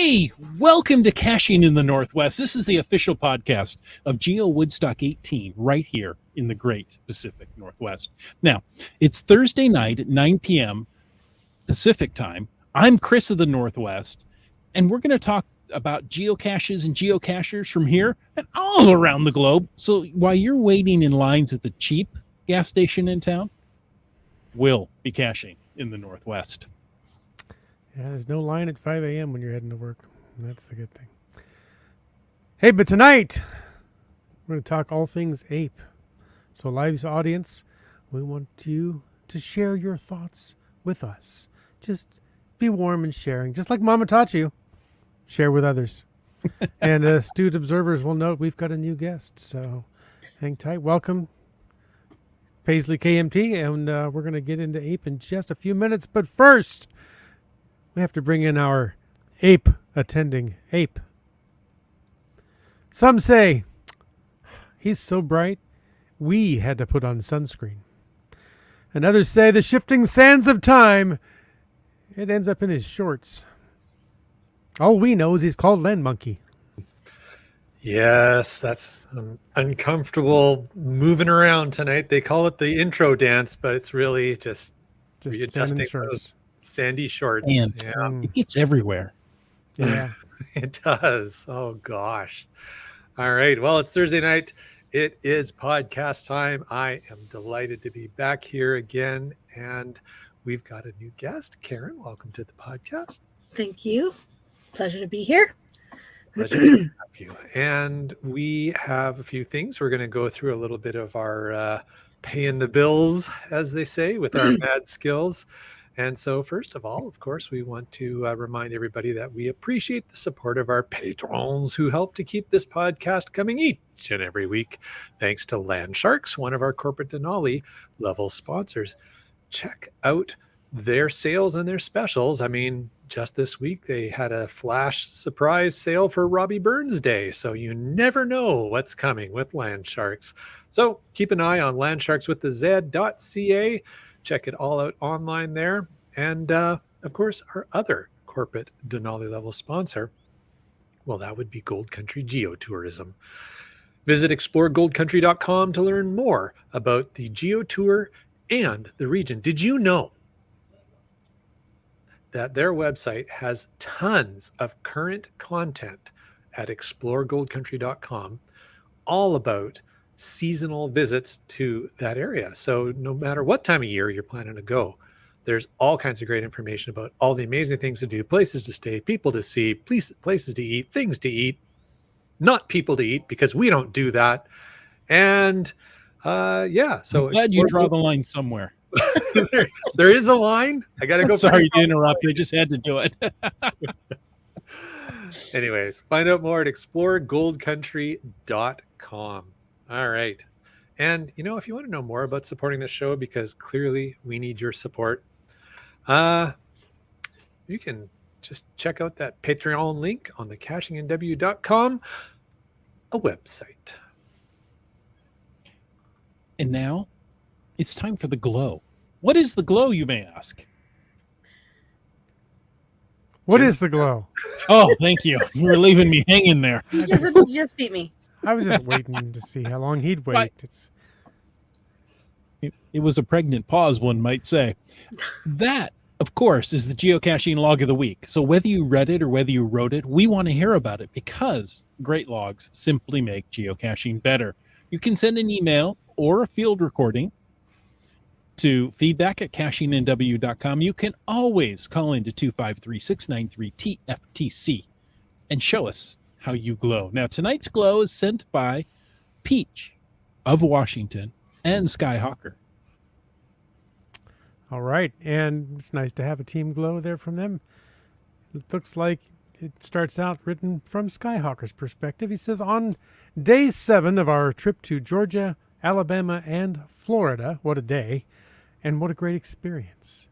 Hey, welcome to Caching in the Northwest. This is the official podcast of GeoWoodstock 18 right here in the great Pacific Northwest. Now, it's Thursday night at 9 p.m. Pacific time. I'm Chris of the Northwest, and we're going to talk about geocaches and geocachers from here and all around the globe. So while you're waiting in lines at the cheap gas station in town, we'll be caching in the Northwest. Yeah, there's no line at 5 a.m. when you're heading to work. That's the good thing. Hey, but tonight, we're going to talk all things ape. So, live audience, we want you to share your thoughts with us. Just be warm and sharing. Just like Mama taught you, share with others. And astute observers will note we've got a new guest. So, hang tight. Welcome, Paisley KMT. And we're going to get into ape in just a few minutes. But first, we have to bring in our ape attending ape. Some say he's so bright we had to put on sunscreen. And others say the shifting sands of time, it ends up in his shorts. All we know is he's called Land Monkey. Yes, that's uncomfortable moving around tonight. They call it the intro dance, but it's really just readjusting those sandy shorts. And it gets everywhere. Yeah. It does. Oh, gosh. All right. Well, it's Thursday night. It is podcast time. I am delighted to be back here again. And we've got a new guest. Karen, welcome to the podcast. Thank you. Pleasure to be here. Pleasure to have you. And we have a few things. We're going to go through a little bit of our paying the bills, as they say, with our mad skills. And so, first of all, of course, we want to remind everybody that we appreciate the support of our patrons who help to keep this podcast coming each and every week. Thanks to Land Sharks, one of our corporate Denali level sponsors. Check out their sales and their specials. I mean, just this week, they had a flash surprise sale for Robbie Burns Day. So you never know what's coming with Land Sharks. So keep an eye on landsharkswithaz.ca. Check it all out online there. And, of course, our other corporate Denali level sponsor, well, that would be Gold Country Geotourism. Visit exploregoldcountry.com to learn more about the Geotour and the region. Did you know that their website has tons of current content at exploregoldcountry.com all about seasonal visits to that area? So no matter what time of year you're planning to go, there's all kinds of great information about all the amazing things to do, places to stay, people to see, places to eat, things to eat, not people to eat, because we don't do that. And yeah, so I'm glad you draw the line somewhere. there is a line. I gotta go. Sorry to interrupt. I just had to do it. Anyways, find out more at exploregoldcountry.com. All right. And, you know, if you want to know more about supporting the show, because clearly we need your support, you can just check out that Patreon link on the cachingandw.com, a website. And now it's time for the glow. What is the glow, you may ask? What is the glow? Oh, thank you. You were leaving me hanging there. You just beat me. I was just waiting to see how long he'd wait. It was a pregnant pause, one might say. That, of course, is the geocaching log of the week. So whether you read it or whether you wrote it, we want to hear about it because great logs simply make geocaching better. You can send an email or a field recording to feedback@cachingandw.com. You can always call into 253-693-TFTC and show us how you glow. Now, tonight's glow is sent by Peach of Washington and Skyhawker. All right. And it's nice to have a team glow there from them. It looks like it starts out written from Skyhawker's perspective. He says, on day 7 of our trip to Georgia, Alabama, and Florida, what a day, and what a great experience.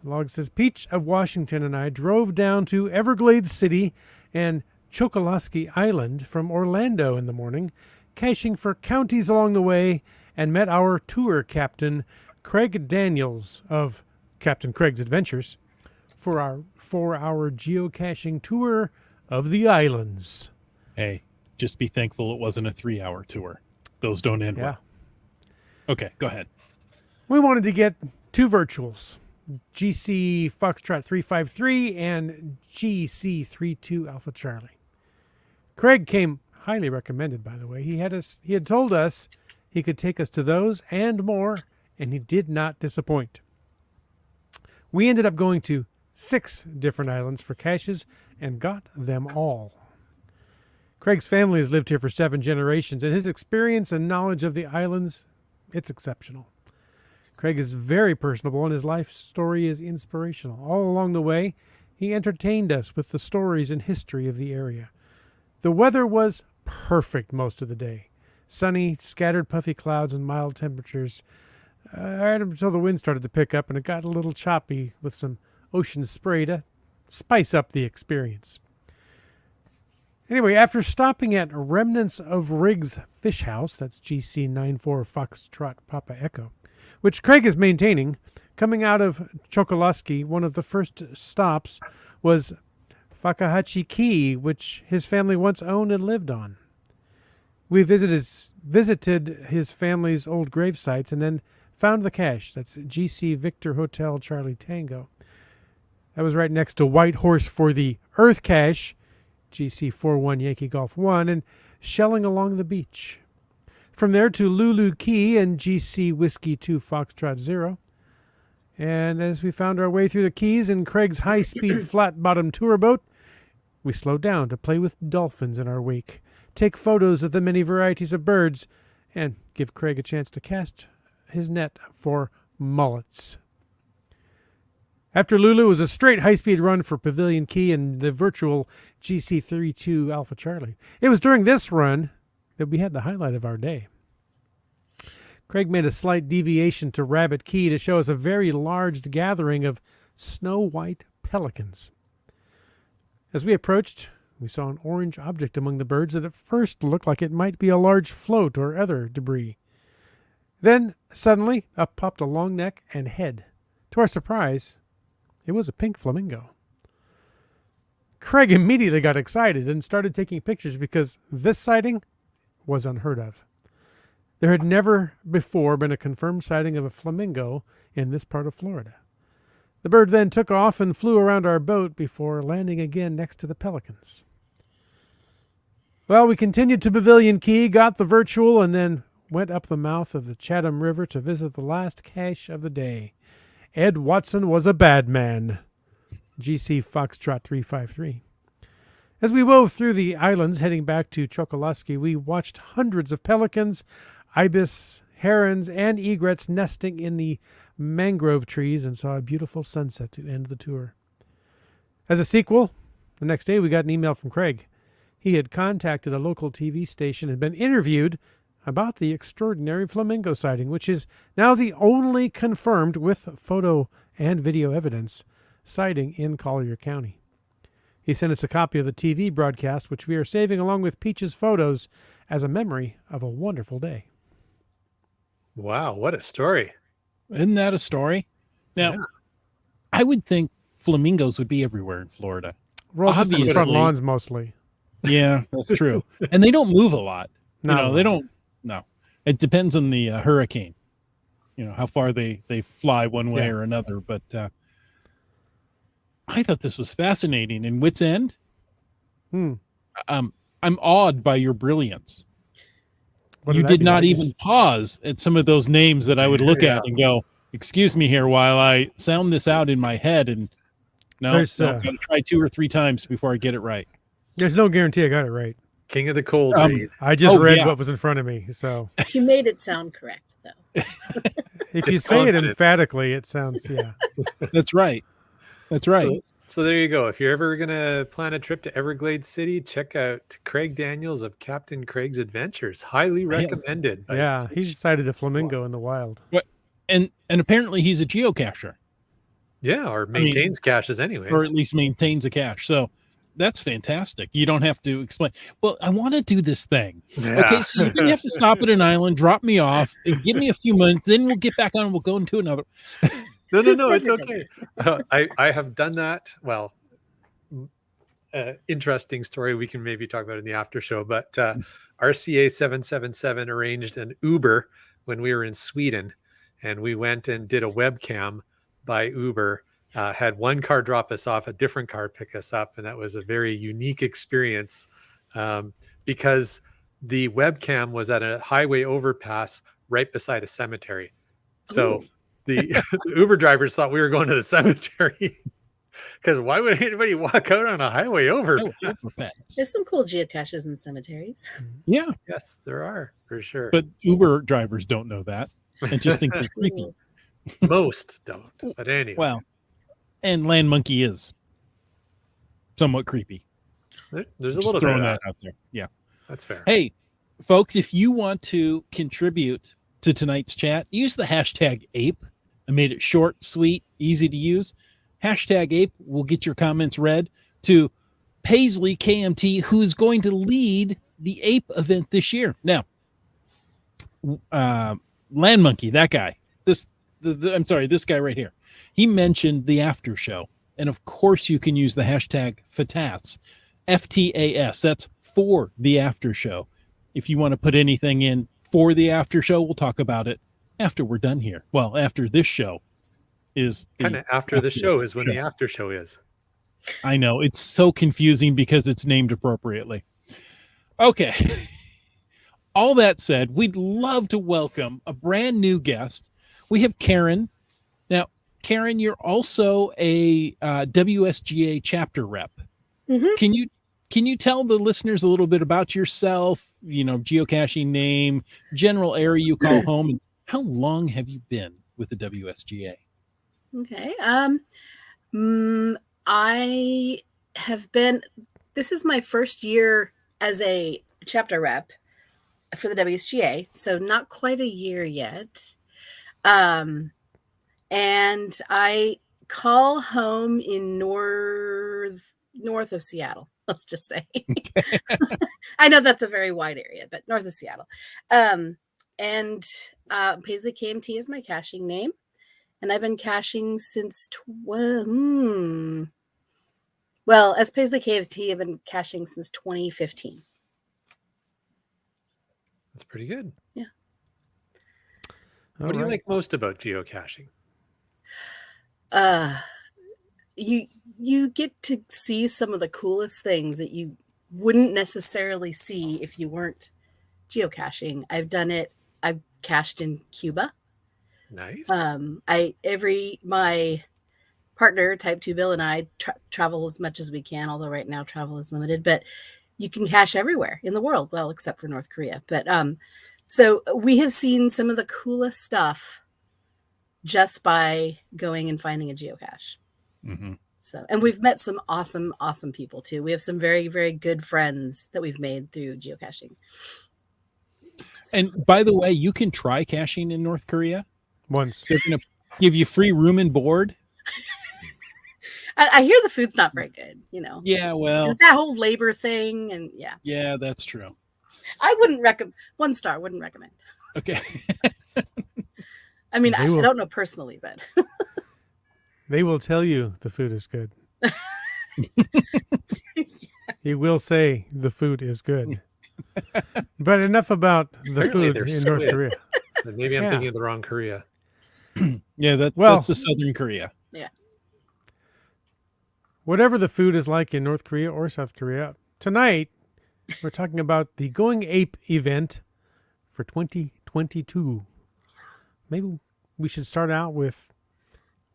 The log says, Peach of Washington and I drove down to Everglades City and Chokoloskee Island from Orlando in the morning, caching for counties along the way, and met our tour captain, Craig Daniels of Captain Craig's Adventures, for our 4-hour geocaching tour of the islands. Hey, just be thankful it wasn't a 3-hour tour. Those don't end well. Okay, go ahead. We wanted to get 2 virtuals, GC Foxtrot 353 and GC 32 Alpha Charlie. Craig came highly recommended, by the way. He had told us he could take us to those and more, and he did not disappoint. We ended up going to 6 different islands for caches and got them all. Craig's family has lived here for 7 generations, and his experience and knowledge of the islands, it's exceptional. Craig is very personable, and his life story is inspirational. All along the way, he entertained us with the stories and history of the area. The weather was perfect most of the day. Sunny, scattered puffy clouds, and mild temperatures. Right until the wind started to pick up, and it got a little choppy with some ocean spray to spice up the experience. Anyway, after stopping at Remnants of Riggs Fish House, that's GC94 Foxtrot Papa Echo, which Craig is maintaining, coming out of Chokoloskee, one of the first stops was Fakahatchee Key, which his family once owned and lived on. We visited his family's old grave sites and then found the cache. That's GC Victor Hotel Charlie Tango. That was right next to White Horse for the Earth Cache, GC 41 Yankee Golf 1, and shelling along the beach. From there to Lulu Key and GC Whiskey 2 Foxtrot 0. And as we found our way through the Keys in Craig's high-speed flat-bottom tour boat, we slowed down to play with dolphins in our wake, take photos of the many varieties of birds, and give Craig a chance to cast his net for mullets. After Lulu was a straight high-speed run for Pavilion Key and the virtual GC32 Alpha Charlie. It was during this run that we had the highlight of our day. Craig made a slight deviation to Rabbit Key to show us a very large gathering of snow-white pelicans. As we approached, we saw an orange object among the birds that at first looked like it might be a large float or other debris. Then, suddenly, up popped a long neck and head. To our surprise, it was a pink flamingo. Craig immediately got excited and started taking pictures because this sighting was unheard of. There had never before been a confirmed sighting of a flamingo in this part of Florida. The bird then took off and flew around our boat before landing again next to the pelicans. Well, we continued to Pavilion Key, got the virtual, and then went up the mouth of the Chatham River to visit the last cache of the day. Ed Watson was a bad man. GC Foxtrot 353. As we wove through the islands heading back to Chokoloskee, we watched hundreds of pelicans, ibis, herons, and egrets nesting in the mangrove trees and saw a beautiful sunset to end the tour. As a sequel, the next day we got an email from Craig. He had contacted a local TV station and been interviewed about the extraordinary flamingo sighting, which is now the only confirmed with photo and video evidence sighting in Collier County. He sent us a copy of the TV broadcast, which we are saving along with Peach's photos as a memory of a wonderful day. Wow, what a story. Isn't that a story? Now, Yeah. I would think flamingos would be everywhere in Florida. Well, just in front Obviously. lawns mostly. Yeah, that's true. And they don't move a lot. Not You a know, they lot. don't. No, it depends on the hurricane. You know how far they fly one way Yeah. or another. But I thought this was fascinating. In Wits End, I'm awed by your brilliance. What You that did be? not I just- even pause at some of those names that I would look at and go, "Excuse me here," while I sound this out in my head. And no, There's, got to try 2 or 3 times before I get it right. There's no guarantee I got it right. King of the cold read. I just Oh, read yeah. what was in front of me. So You made it sound correct, though. if you It's say it confidence. emphatically, it sounds, yeah. That's right. That's right. So there you go. If you're ever going to plan a trip to Everglades City, check out Craig Daniels of Captain Craig's Adventures. Highly recommended. by Yeah, Peach. he sighted a flamingo in the wild. And apparently he's a geocacher, Yeah, or maintains caches anyways. or at least maintains a cache. So that's fantastic. You don't have to explain. Well, I want to do this thing. Yeah. Okay, so you're gonna have to stop at an island, drop me off, and give me a few minutes. Then we'll get back on. And we'll go into another. No, Who's it's never done okay. I have done that. Well, interesting story we can maybe talk about in the after show, but RCA 777 arranged an Uber when we were in Sweden, and we went and did a webcam by Uber. Had one car drop us off, a different car pick us up, and that was a very unique experience because the webcam was at a highway overpass right beside a cemetery. So Ooh. the Uber drivers thought we were going to the cemetery. Because why would anybody walk out on a highway overpass? There's some cool geocaches in cemeteries. Yeah, Yes, there are for sure. but Uber drivers don't know that and just think they're creepy. Cool. Most don't. But anyway, Well, and Land Monkey is somewhat creepy. there's a Just little bit throwing of that that. out there. Yeah. That's fair. Hey, folks, if you want to contribute to tonight's chat, use the hashtag Ape. I made it short, sweet, easy to use. Hashtag Ape will get your comments read to Paisley KMT, who's going to lead the Ape event this year. Now, Land Monkey, that guy, this guy right here, he mentioned the after show. And of course, you can use the hashtag FTAS, FTAS. That's for the after show. If you want to put anything in for the after show, we'll talk about it after we're done here. Well, after this show is Kind of after the show is when the after show is. I know, it's so confusing because it's named appropriately. Okay. All that said, we'd love to welcome a brand new guest. We have Karen. Now, Karen, you're also a WSGA chapter rep. Mhm. Can you tell the listeners a little bit about yourself, geocaching name, general area you call home, and how long have you been with the WSGA? Okay. I have been, this is my first year as a chapter rep for the WSGA, so not quite a year yet. And I call home in north of Seattle. Let's just say. I know that's a very wide area, but north of Seattle. And Paisley KMT is my caching name. And I've been caching since, as Paisley KMT, I've been caching since 2015. That's pretty good. Yeah. What do you like most about geocaching? You get to see some of the coolest things that you wouldn't necessarily see if you weren't geocaching. I've cached in Cuba. Nice. My partner, Type 2 Bill, and I travel as much as we can, although right now travel is limited, but you can cache everywhere in the world, well, except for North Korea. But so we have seen some of the coolest stuff just by going and finding a geocache. Mm-hmm. So, and we've met some awesome people too. We have some very, very good friends that we've made through geocaching. And by the way, you can try caching in North Korea. Once. They're going to give you free room and board. I hear the food's not very good, Yeah, well. There's that whole labor thing, and yeah. Yeah, that's true. I wouldn't recommend. 1 star, wouldn't recommend. Okay. I mean, I don't know personally, but. They will tell you the food is good. He will say the food is good. But enough about the Apparently food in North Korea. Maybe I'm thinking of the wrong Korea. Yeah, that's the Southern Korea. Yeah. Whatever the food is like in North Korea or South Korea, tonight we're talking about the Going Ape event for 2022. Maybe we should start out with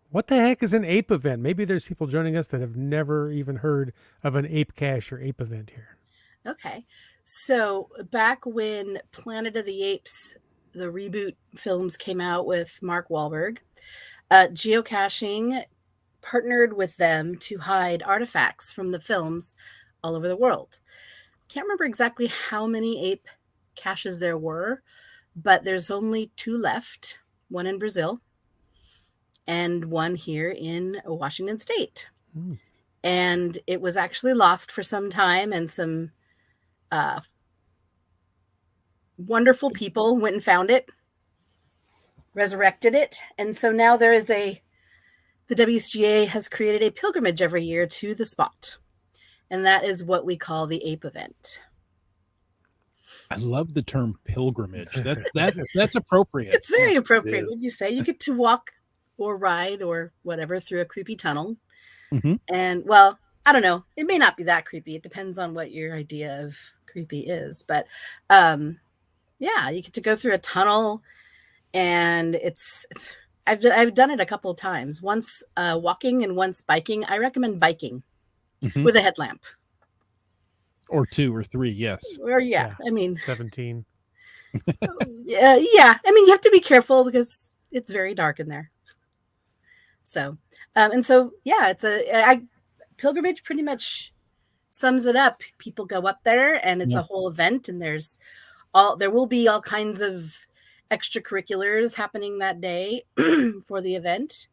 what the heck is an Ape event? Maybe there's people joining us that have never even heard of an Ape cache or Ape event here. Okay. So back when Planet of the Apes, the reboot films came out with Mark Wahlberg, geocaching partnered with them to hide artifacts from the films all over the world. Can't remember exactly how many ape caches there were, but there's only 2 left, one in Brazil and one here in Washington State. And it was actually lost for some time, and some wonderful people went and found it, resurrected it. And so now there is a the WSGA has created a pilgrimage every year to the spot, and that is what we call the Ape Event. I love the term pilgrimage. That's appropriate. It's very It appropriate when is. you say you get to walk or ride or whatever through a creepy tunnel. Mhm. And well, I don't know. It may not be that creepy. It depends on what your idea of creepy is. But yeah, you get to go through a tunnel, and I've done it a couple of times. Once walking and once biking. I recommend biking Mhm. with a headlamp. Or 2 or 3, yes. Or yeah, I mean, 17. yeah. I mean, you have to be careful because it's very dark in there. So, and so yeah, pilgrimage pretty much sums it up. People go up there, and it's Yeah. a whole event, and there will be all kinds of extracurriculars happening that day for the event.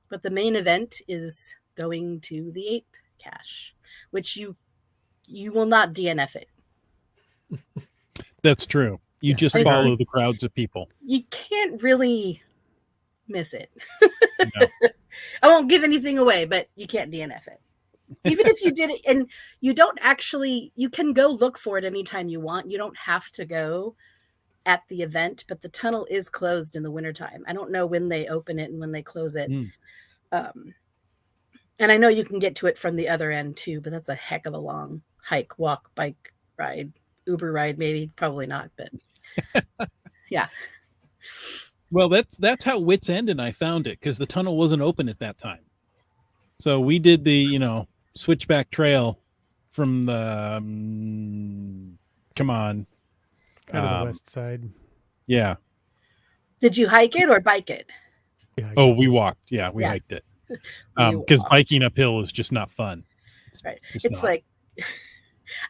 But the main event is going to the ape cache, which you will not DNF it. That's true. You Yeah. just follow the crowds of people. You can't really miss it. No. I won't give anything away, but you can't DNF it. Even if you did it, and you can go look for it anytime you want. You don't have to go at the event, but the tunnel is closed in the wintertime. I don't know when they open it and when they close it. And I know you can get to it from the other end too, but that's a heck of a long hike, walk, bike ride, Uber ride, maybe, probably not, but yeah. Well, that's how Wits End and I found it, because the tunnel wasn't open at that time. So we did the switchback trail from the come on, Kind of the west side. yeah. Did you hike it or bike it? Yeah, Oh, we walked. Yeah, we Yeah. hiked it. We Because walked. biking uphill is just not fun. Right. just It's not. like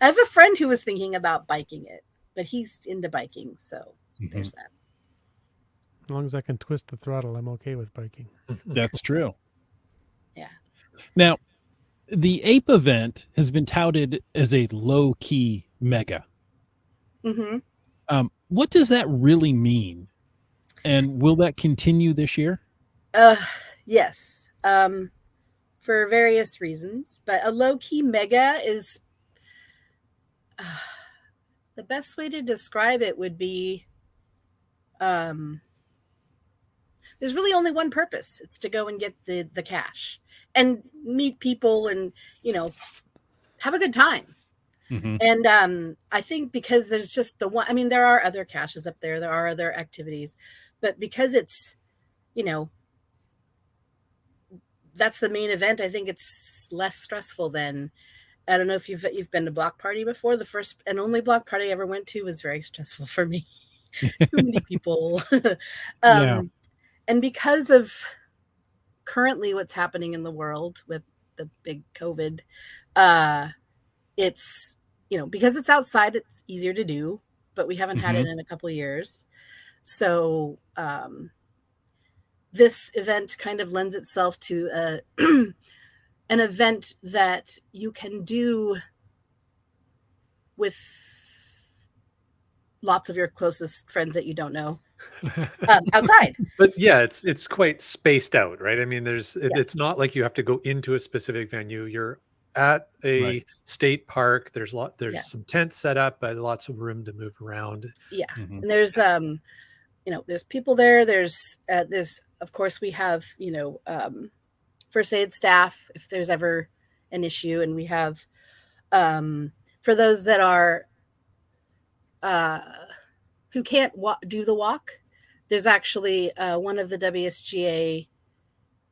I have a friend who was thinking about biking it, but he's into biking, so there's that. as long as I can twist the throttle, I'm okay with biking. That's true. Yeah. Now, the Ape Event has been touted as a low-key mega. Mm-hmm. What does that really mean? And will that continue this year? Yes. For various reasons, but a low-key mega is the best way to describe it would be there's really only one purpose. It's to go and get the cache and meet people and have a good time. Mm-hmm. And I think because there's just the one, I mean, there are other caches up there are other activities, but because it's that's the main event, I think it's less stressful than, I don't know if you've been to Block Party before. The first and only Block Party I ever went to was very stressful for me. Too many people. Yeah. And because of currently what's happening in the world with the big COVID, it's, because it's outside, it's easier to do, but we haven't had it in a couple of years. So this event kind of lends itself to an event that you can do with lots of your closest friends that you don't know outside. But yeah, it's quite spaced out, right? I mean, it's not like you have to go into a specific venue. You're at a state park. There's some tents set up, but lots of room to move around. Yeah. And there's there's people there. There's of course we have first aid staff if there's ever an issue, and we have for those that are who can't do the walk, there's actually one of the WSGA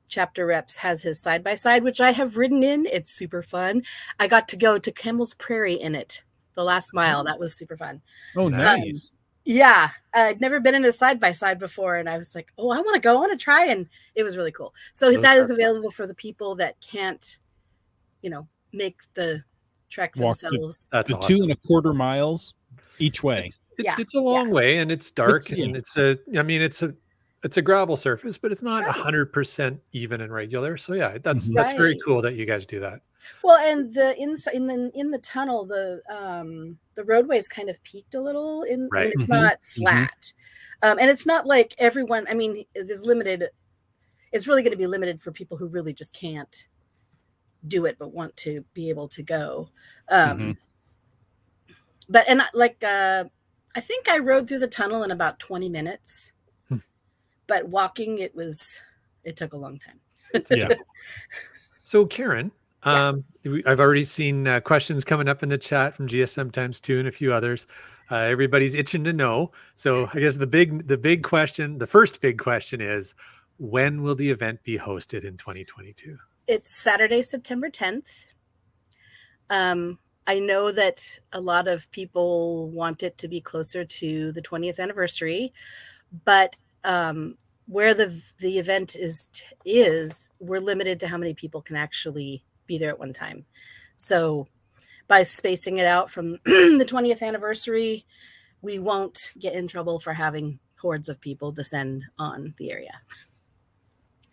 chapter reps has his side-by-side, which I have ridden in. It's super fun. I got to go to Campbell's Prairie in it, the last mile. That was super fun. Oh, nice. Yeah, I'd never been in a side-by-side before, and I was like, oh, I want to try, and it was really cool. So that is available for the people that can't, make the trek themselves. That's the awesome. 2.25 miles each way. It's a long way, and it's dark, and it's a gravel surface, but it's not 100% even and regular. So yeah, that's very cool that you guys do that. Well, and the inside in the tunnel, the roadway is kind of peaked a little. I mean, it's not flat, and it's not like everyone. I mean, there's limited. it's really going to be limited for people who really just can't do it but want to be able to go. But I think I rode through the tunnel in about 20 minutes. But walking, it took a long time. Yeah. So Karen, I've already seen questions coming up in the chat from GSM times 2 and a few others. Everybody's itching to know. So I guess the first big question is, when will the event be hosted in 2022? It's Saturday, September 10th. I know that a lot of people want it to be closer to the 20th anniversary, but where the event is we're limited to how many people can actually be there at one time. So by spacing it out from the 20th anniversary, we won't get in trouble for having hordes of people descend on the area.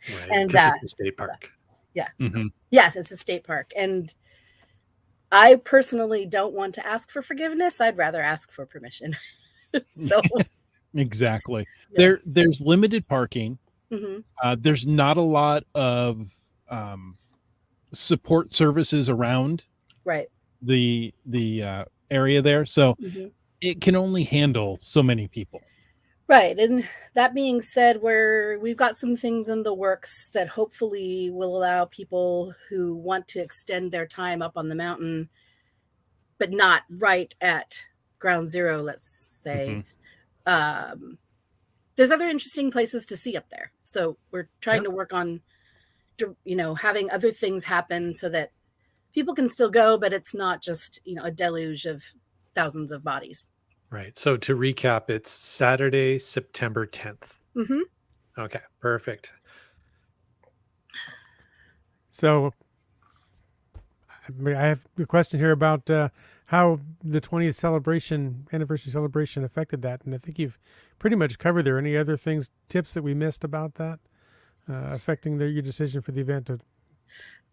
Right. And it's a state park. Yeah. Mm-hmm. Yes, it's a state park. And I personally don't want to ask for forgiveness. I'd rather ask for permission. So Exactly. Yeah. There's limited parking. There's not a lot of support services around Right. the area there, so it can only handle so many people. Right. And that being said, we've got some things in the works that hopefully will allow people who want to extend their time up on the mountain, but not right at ground zero, let's say. There's other interesting places to see up there. So we're trying to work on, having other things happen so that people can still go, but it's not just, a deluge of thousands of bodies. Right. So to recap, it's Saturday, September 10th. Okay, perfect. So I have a question here about how the 20th anniversary celebration affected that. And I think you've pretty much covered there. Any other tips that we missed about that affecting your decision for the event?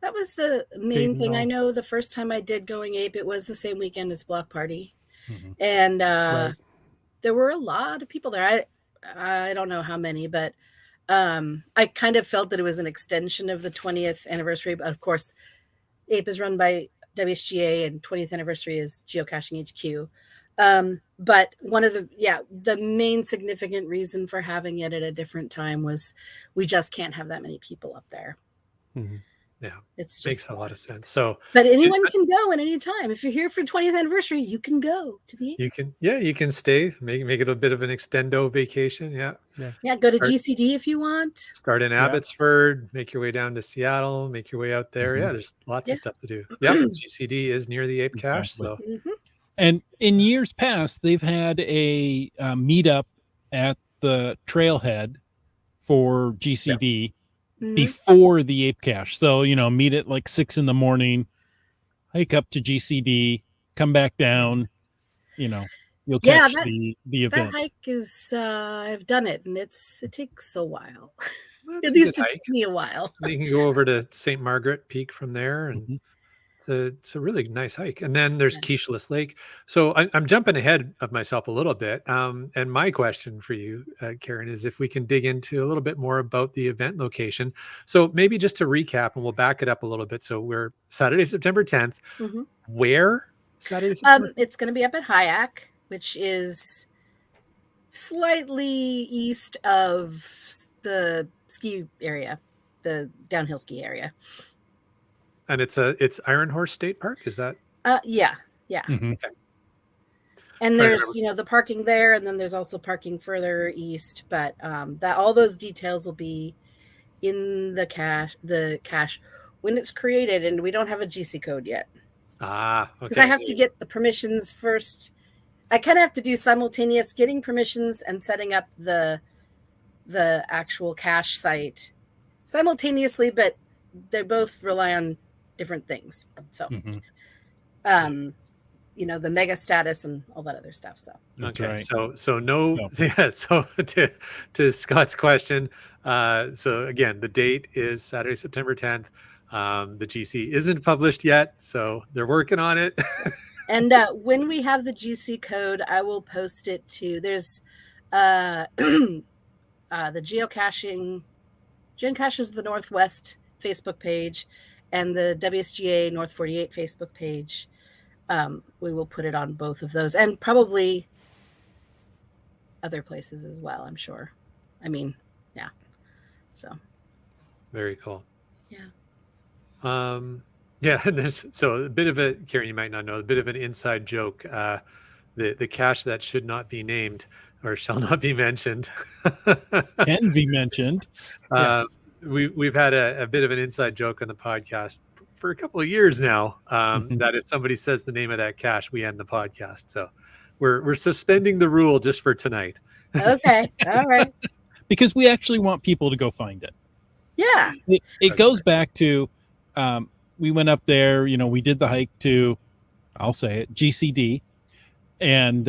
That was the main thing. I know the first time I did Going Ape, it was the same weekend as Block Party. And there were a lot of people there. I don't know how many, but I kind of felt that it was an extension of the 20th anniversary. But of course, Ape is run by WSGA and 20th anniversary is Geocaching HQ. But one of the main significant reason for having it at a different time was we just can't have that many people up there. Yeah, it's just makes a lot of sense. So, but anyone can go at any time. If you're here for 20th anniversary, you can go to the. You can stay. Make it a bit of an extendo vacation. Yeah. Go to GCD if you want. Start in Abbotsford. Make your way down to Seattle. Make your way out there. Yeah, there's lots of stuff to do. Yeah, GCD is near the Ape Cache. So, and in years past, they've had a meetup at the trailhead for GCD. Before the Ape Cache. So, meet at like 6 a.m, hike up to GCD, come back down, you'll catch the event. That hike is, I've done it and it takes a while. At least it took me a while. You can go over to St. Margaret Peak from there and it's a really nice hike. And then there's Keishless Lake. So I'm jumping ahead of myself a little bit. And my question for you, Karen, is if we can dig into a little bit more about the event location. So maybe just to recap, and we'll back it up a little bit. So we're Saturday, September 10th. Where Saturday, September? It's going to be up at Hyack, which is slightly east of the ski area, the downhill ski area. And it's Iron Horse State Park, is that? Yeah. Okay. And there's the parking there, and then there's also parking further east. But that all those details will be in the cache when it's created, and we don't have a GC code yet. Okay. Because I have to get the permissions first. I kind of have to do simultaneous getting permissions and setting up the actual cache site simultaneously, but they both rely on different things. So, the mega status and all that other stuff. So, okay. So no. Yeah. So to Scott's question. So again, the date is Saturday, September 10th. The GC isn't published yet, so they're working on it. And when we have the GC code, I will post it to, there's the geocaching Geocaches of the Northwest Facebook page and the WSGA North 48 Facebook page. We will put it on both of those and probably other places as well, I'm sure. I mean, yeah. So Very cool. yeah. Yeah, and there's so a bit of a, Karen, you might not know, a bit of an inside joke. The cache that should not be named or shall not be mentioned Can be mentioned. We've had a bit of an inside joke on the podcast for a couple of years now, that if somebody says the name of that cache, we end the podcast. So we're suspending the rule just for tonight. Okay. All right. Because we actually want people to go find it. Yeah. It goes back to, we went up there, we did the hike to, I'll say it, GCD, and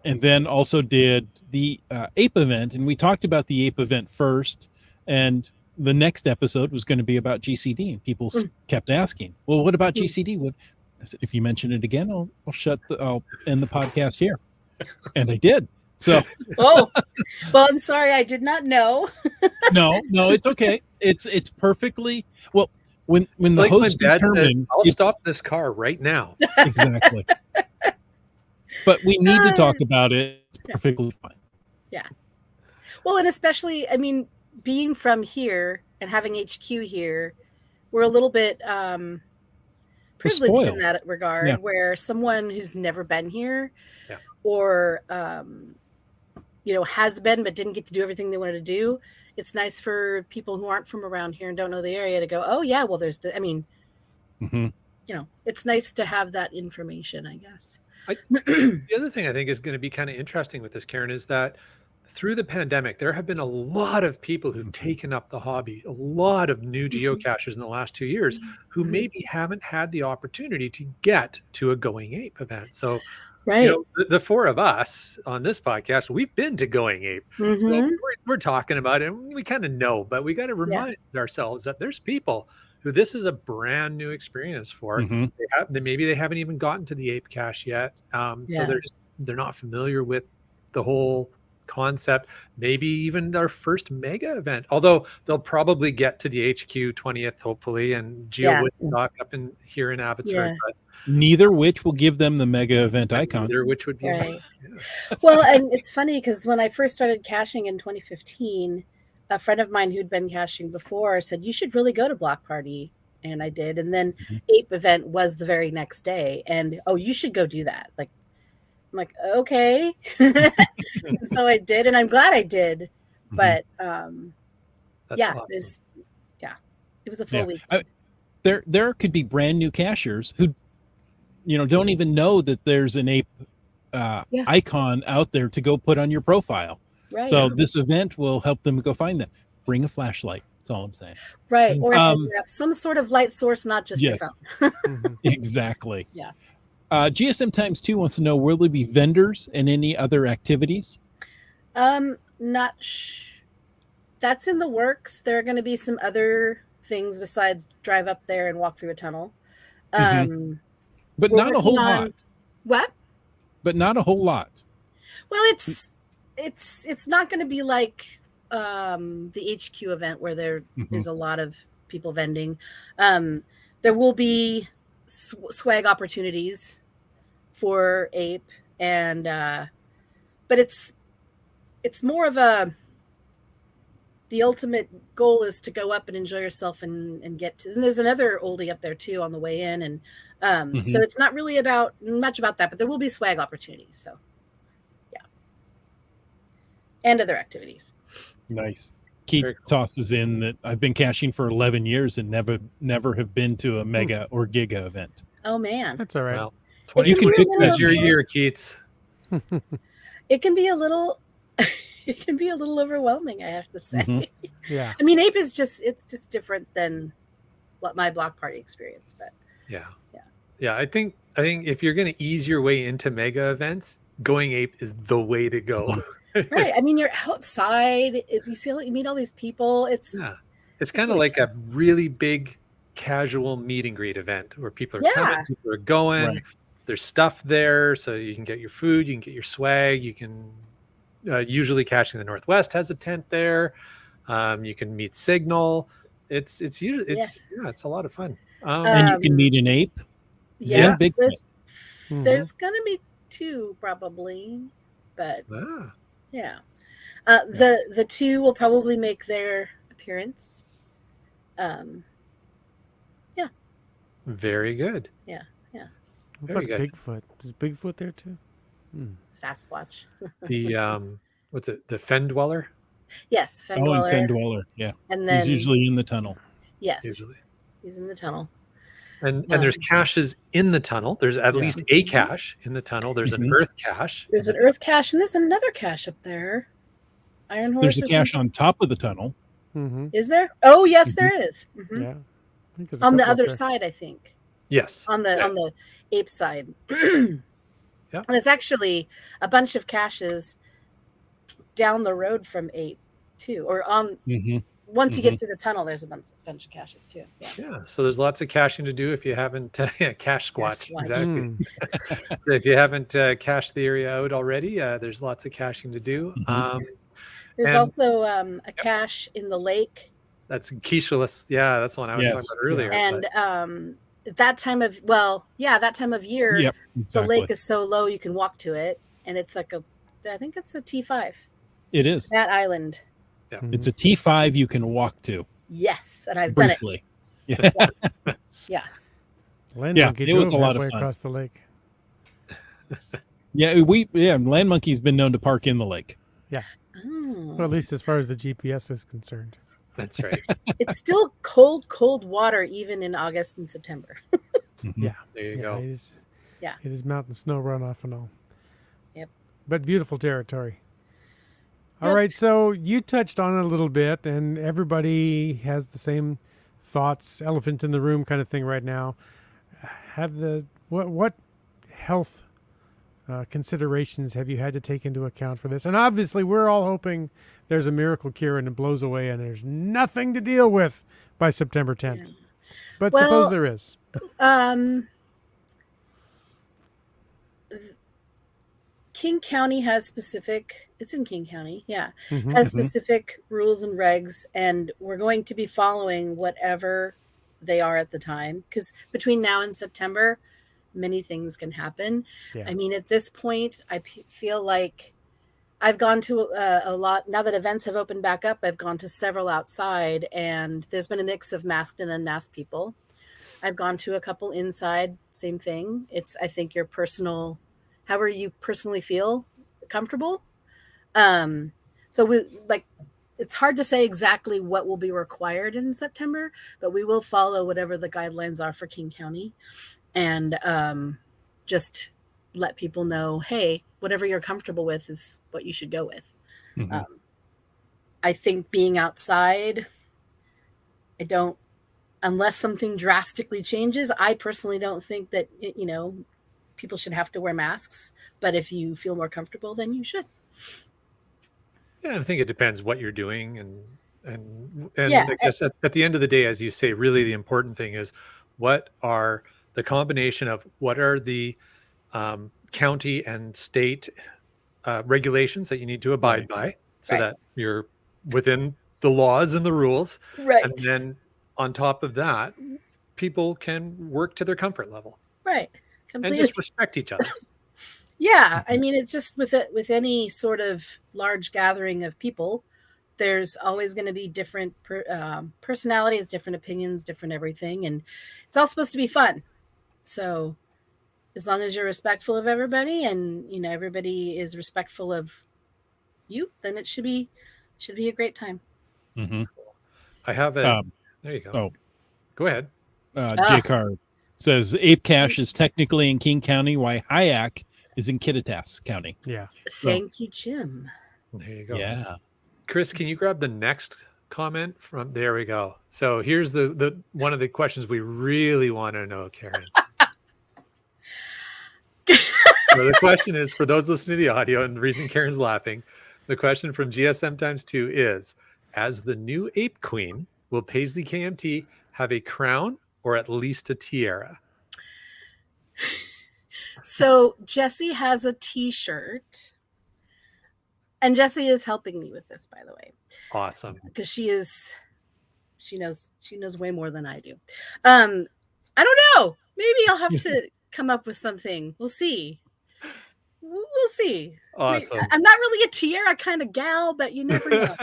then also did the Ape Event, and we talked about the Ape Event first, and the next episode was going to be about GCD, and people kept asking, well, what about GCD? What? I said, if you mention it again, I'll end the podcast here, and I did. So, oh, well, I'm sorry, I did not know. no, it's okay. It's perfectly well. When It's the like host when Dad says, determined, I'll stop this car right now. Exactly. But we need to talk about it. It's perfectly fine. Yeah. Well, and especially, I mean, being from here and having HQ here, we're a little bit privileged in spoiled. that regard, Yeah. where someone who's never been here Yeah. or, has been but didn't get to do everything they wanted to do. It's nice for people who aren't from around here and don't know the area to go, oh, yeah, well, there's it's nice to have that information, I guess. The other thing I think is going to be kind of interesting with this, Karen, is that through the pandemic, there have been a lot of people who've taken up the hobby, a lot of new geocachers in the last 2 years who maybe haven't had the opportunity to get to a Going Ape event. So, Right. The four of us on this podcast, we've been to Going Ape. So we're talking about it, and we kind of know, but we got to remind ourselves that there's people who this is a brand new experience for. Maybe they haven't even gotten to the Ape cache yet. So they're not familiar with the whole concept, maybe even their first mega event, although they'll probably get to the HQ 20th, hopefully, and GeoWoodstock up in here in Abbotsford. But neither which will give them the mega event icon. neither which would be right. Well, and it's funny because when I first started caching in 2015, a friend of mine who'd been caching before said, you should really go to Block Party. And I did. And then Ape Event was the very next day. And, oh, you should go do that. Like, I'm like, okay. And so I did. And I'm glad I did. But awesome. it was a full week. There could be brand new cachers who, don't even know that there's an ape icon out there to go put on your profile. Right. So this event will help them go find that. Bring a flashlight. That's all I'm saying. Right. Or some sort of light source, not just your phone. Exactly. Yeah. GSM Times 2 wants to know, will there be vendors and any other activities? Not that's in the works. There are going to be some other things besides drive up there and walk through a tunnel. But not a whole lot. What? But not a whole lot. Well, it's not going to be like the HQ event where there is a lot of people vending. There will be swag opportunities for Ape, and but it's more of the ultimate goal is to go up and enjoy yourself and get to. And there's another oldie up there too on the way in, and so it's not really much about that, but there will be swag opportunities. So yeah, and other activities. Nice. Keith tosses in that I've been caching for 11 years and never have been to a mega or giga event. Oh man, that's all right. Well, you can fix that your year, Keats. It can be a little overwhelming, I have to say. Yeah. I mean, Ape is it's just different than what my Block Party experience, but yeah. I think if you're going to ease your way into mega events, Going Ape is the way to go. Right. I mean, you're outside. You meet all these people. It's kind of like a really big casual meet and greet event where people are coming, people are going. Right. There's stuff there, so you can get your food, you can get your swag, you can. Usually, Caching the Northwest has a tent there. You can meet Signal. It's usually Yes. it's a lot of fun. And you can meet an ape. Yeah, And Bigfoot. there's gonna be 2 probably, but Ah, yeah. The 2 will probably make their appearance. Yeah. very good. Yeah. What Very about good. Bigfoot? Is Bigfoot there too? Sasquatch. The what's it? The Fen Dweller Yes, Fen Oh, and Fen Dweller. Dweller. Yeah. And He's then usually in the tunnel. yes, usually. he's in the tunnel. And there's caches in the tunnel. There's at Yeah. least a cache in the tunnel. There's an Mhm. earth cache. There's an earth cache, and there's another cache up there. Iron Horse. There's a or cache something. on top of the tunnel. Mm-hmm. Is there? Oh, yes, there is. Mhm. Yeah. I think there's a On the couple up other there. side, I think. Yes. On the ape side. Yeah. And it's actually a bunch of caches down the road from ape too, or on. Mm-hmm. Once you get through the tunnel, there's a bunch of caches too. Yeah. Yeah. So there's lots of caching to do if you haven't cache squatch. Squatch. Exactly. Mm. So if you haven't cached the area out already, there's lots of caching to do. Mhm. There's And- also a cache in the lake, That's quiche-less. Yeah, that's the one I was talking Yes. about earlier. and that time of year, Yep. the Exactly. lake is so low you can walk to it, and it's like I think it's a T5. It is. That island. It's a T5 you can walk to Yes, and I've briefly. Yeah. done it. Yeah. Land Yeah, Monkey it was drove a lot of halfway fun. across the lake. Land Monkey's been known to park in the lake. Oh. Well, at least as far as the GPS is concerned. That's right. It's still cold water even in August and September. Mhm. Yeah. There you Yeah, go. it is. Yeah. It is mountain snow runoff and all. Yep. But beautiful territory. All Yep. right, so you touched on it a little bit, and everybody has the same thoughts, elephant in the room kind of thing right now. What health considerations have you had to take into account for this? And obviously, we're all hoping there's a miracle cure and it blows away, and there's nothing to deal with by September 10th. Yeah. But Well, suppose there is. King County has specific. It's in King County, yeah. Mhm. Has specific rules and regs, and we're going to be following whatever they are at the time, because between now and September, many things can happen. Yeah. I mean, at this point, I feel like I've gone to a lot now that events have opened back up. I've gone to several outside, and there's been a mix of masked and unmasked people. I've gone to a couple inside, same thing. It's, I think, your personal, however you personally feel comfortable. So it's hard to say exactly what will be required in September, but we will follow whatever the guidelines are for King County, and just let people know, hey, whatever you're comfortable with is what you should go with. Mhm. I think being outside, unless something drastically changes, I personally don't think that, people should have to wear masks, but if you feel more comfortable, then you should. Yeah, I think it depends what you're doing, and Yeah. I guess at the end of the day, as you say, really the important thing is what are the combination of what are the county and state regulations that you need to abide by, so Right. that you're within the laws and the rules, Right. and then on top of that, people can work to their comfort level Right. and Completely. just respect each other. Yeah, I mean, it's just with any sort of large gathering of people, there's always going to be different personalities, different opinions, different everything, and it's all supposed to be fun. So, as long as you're respectful of everybody, and everybody is respectful of you, then it should be a great time. Mhm. I have a Um, there you go. oh. Go ahead. J-Car says Ape Cache is technically in King County, while Hyack is in Kittitas County. Yeah. Thank you, Jim. There you go. Yeah. Chris, can you grab the next comment from there? We go. So here's the one of the questions we really want to know, Karen. So the question is, for those listening to the audio, and the reason Karen's laughing, the question from GSM times 2 is, as the new ape queen, will Paisley KMT have a crown or at least a tiara? So Jesse has a T-shirt. And Jessie is helping me with this, by the way, Awesome. because she knows way more than I do. I don't know. Maybe I'll have to come up with something. We'll see. We'll see. Awesome. I'm not really a tiara kind of gal, but you never know.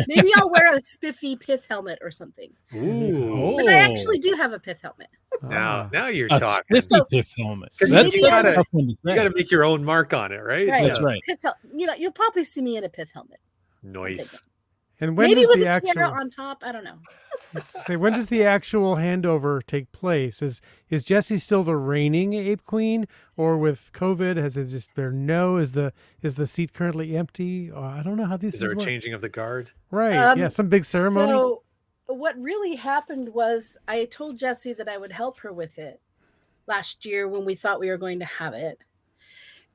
Maybe I'll wear a spiffy pith helmet or something. Ooh. But I actually do have a pith helmet. Now you're A talking. spiffy So- pith helmet. 'Cause That's you a gotta- tough one to say. You got to make your own mark on it, right? Right. That's right. You'll probably see me in a pith helmet. Nice. And when Maybe does with the a tiara actual on top. I don't know. when does the actual handover take place? Is Jessie still the reigning ape queen, or with COVID has it just there? No, is the seat currently empty? I don't know how these Is there things a work. changing of the guard? Right? Yeah, some big ceremony. So what really happened was I told Jessie that I would help her with it last year when we thought we were going to have it.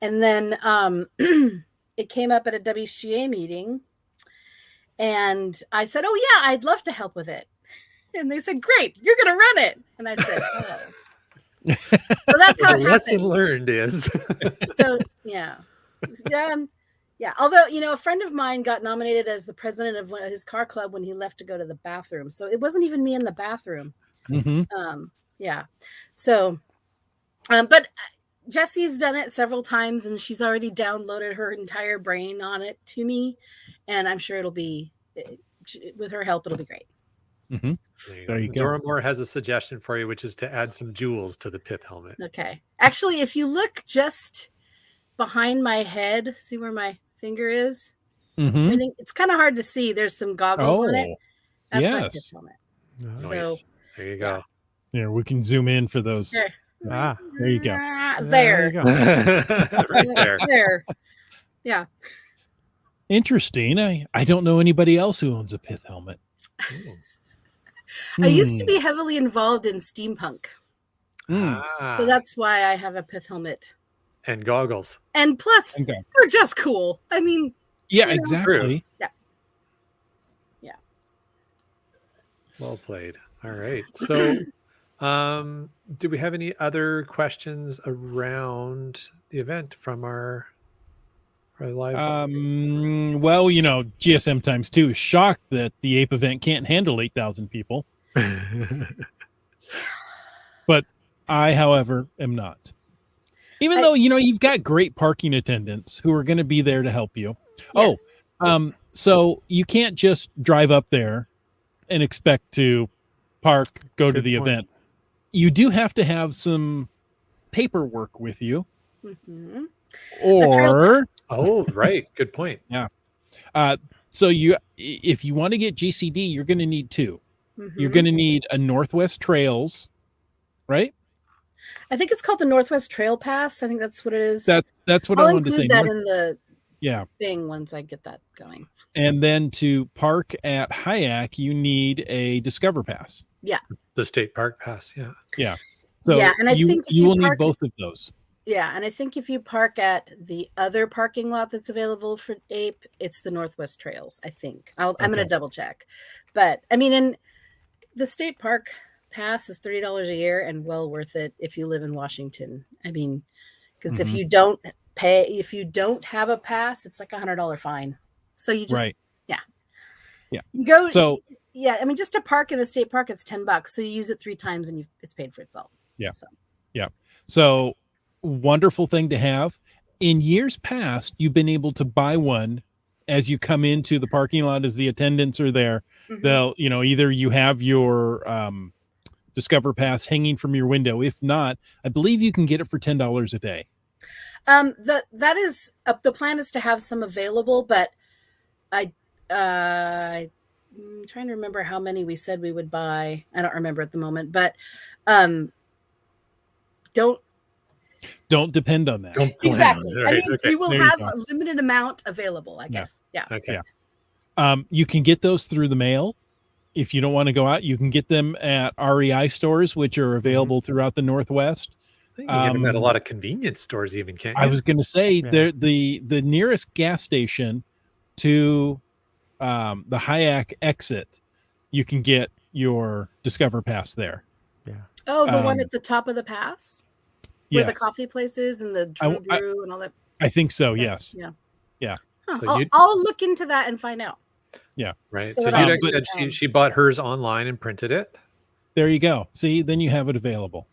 And then it came up at a WCA meeting. And I said, oh, yeah, I'd love to help with it. And they said, great, you're going to run it. And I said, oh. So that's how The it lesson happened. learned is So, yeah. Yeah. Although, a friend of mine got nominated as the president of his car club when he left to go to the bathroom. So it wasn't even me in the bathroom. Mm-hmm. Yeah. So, but Jessie's done it several times and she's already downloaded her entire brain on it to me. And I'm sure it'll be, with her help, it'll be great. Mm-hmm. There you go. Dora Moore has a suggestion for you, which is to add some jewels to the pith helmet. Okay. Actually, if you look just behind my head, see where my finger is? Mm-hmm. I think it's kind of hard to see. There's some goggles on it. That's my pith yes. helmet. Oh. So, Nice. There you go. There, we can zoom in for those. There. There you go. There you go. Right there. There. Yeah. Interesting. I don't know anybody else who owns a pith helmet. I used to be heavily involved in steampunk. Ah, So that's why I have a pith helmet. and goggles. And plus, Okay. they're just cool. I mean, Yeah, you know. exactly. Well played. All right. So, do we have any other questions around the event from our live? Well, GSM times 2 is shocked that the Ape event can't handle 8,000 people. But I, however, am not. Even though, you've got great parking attendants who are going to be there to help you. yes. So you can't just drive up there and expect to park, go to Good the point. event. You do have to have some paperwork with you, Mhm. or Oh, right. Good point. so if you want to get GCD, you're going to need 2. You're Mhm. going to need a NorthWest Trails, right? I think it's called the NorthWest Trail Pass. I think that's what it is. That's what I'll I wanted to say. include that in the Yeah. thing once I get that going. And then to park at Hyack, you need a Discover Pass. The state park pass. Yeah. So Yeah, and I think if you you will need park- both of those. Yeah, and I think if you park at the other parking lot that's available for Ape, it's the NorthWest Trails, I think. I'm going to Okay. double check. But, I mean, in the state park pass is $30 a year and well worth it if you live in Washington. I mean, because if Mhm. you don't have a pass, it's like $100 fine. So you just Right. go. So Yeah, I mean, just to park in a state park, it's $10. So you use it 3 times and it's paid for itself. Yeah. So, So wonderful thing to have. In years past, you've been able to buy one as you come into the parking lot as the attendants are there. mhm. They'll, either you have your Discover Pass hanging from your window. If not, I believe you can get it for $10 a day. That is the plan is to have some available, but I'm trying to remember how many we said we would buy. I don't remember at the moment, but Don't depend on that. Don't plan exactly. on it. I Right, mean, okay. we will There you have go. a limited amount available, I guess. Yeah. Okay. Yeah. You can get those through the mail. If you don't want to go out, you can get them at REI stores, which are available throughout the Northwest. I think you can get them at a Um, lot of convenience stores, even, can't you? I was going to say Yeah. the nearest gas station to the Hyack exit, you can get your Discover Pass there. Oh, the one Um, at the top of the pass where the Yes, coffee place is and the Drew Brew and all that. I think so. Yeah, Yes. yeah. Yeah. Huh. So I'll look into that and find out. right. So So what I'll Udek do- said she bought hers online and printed it. There you go. See, then you have it available.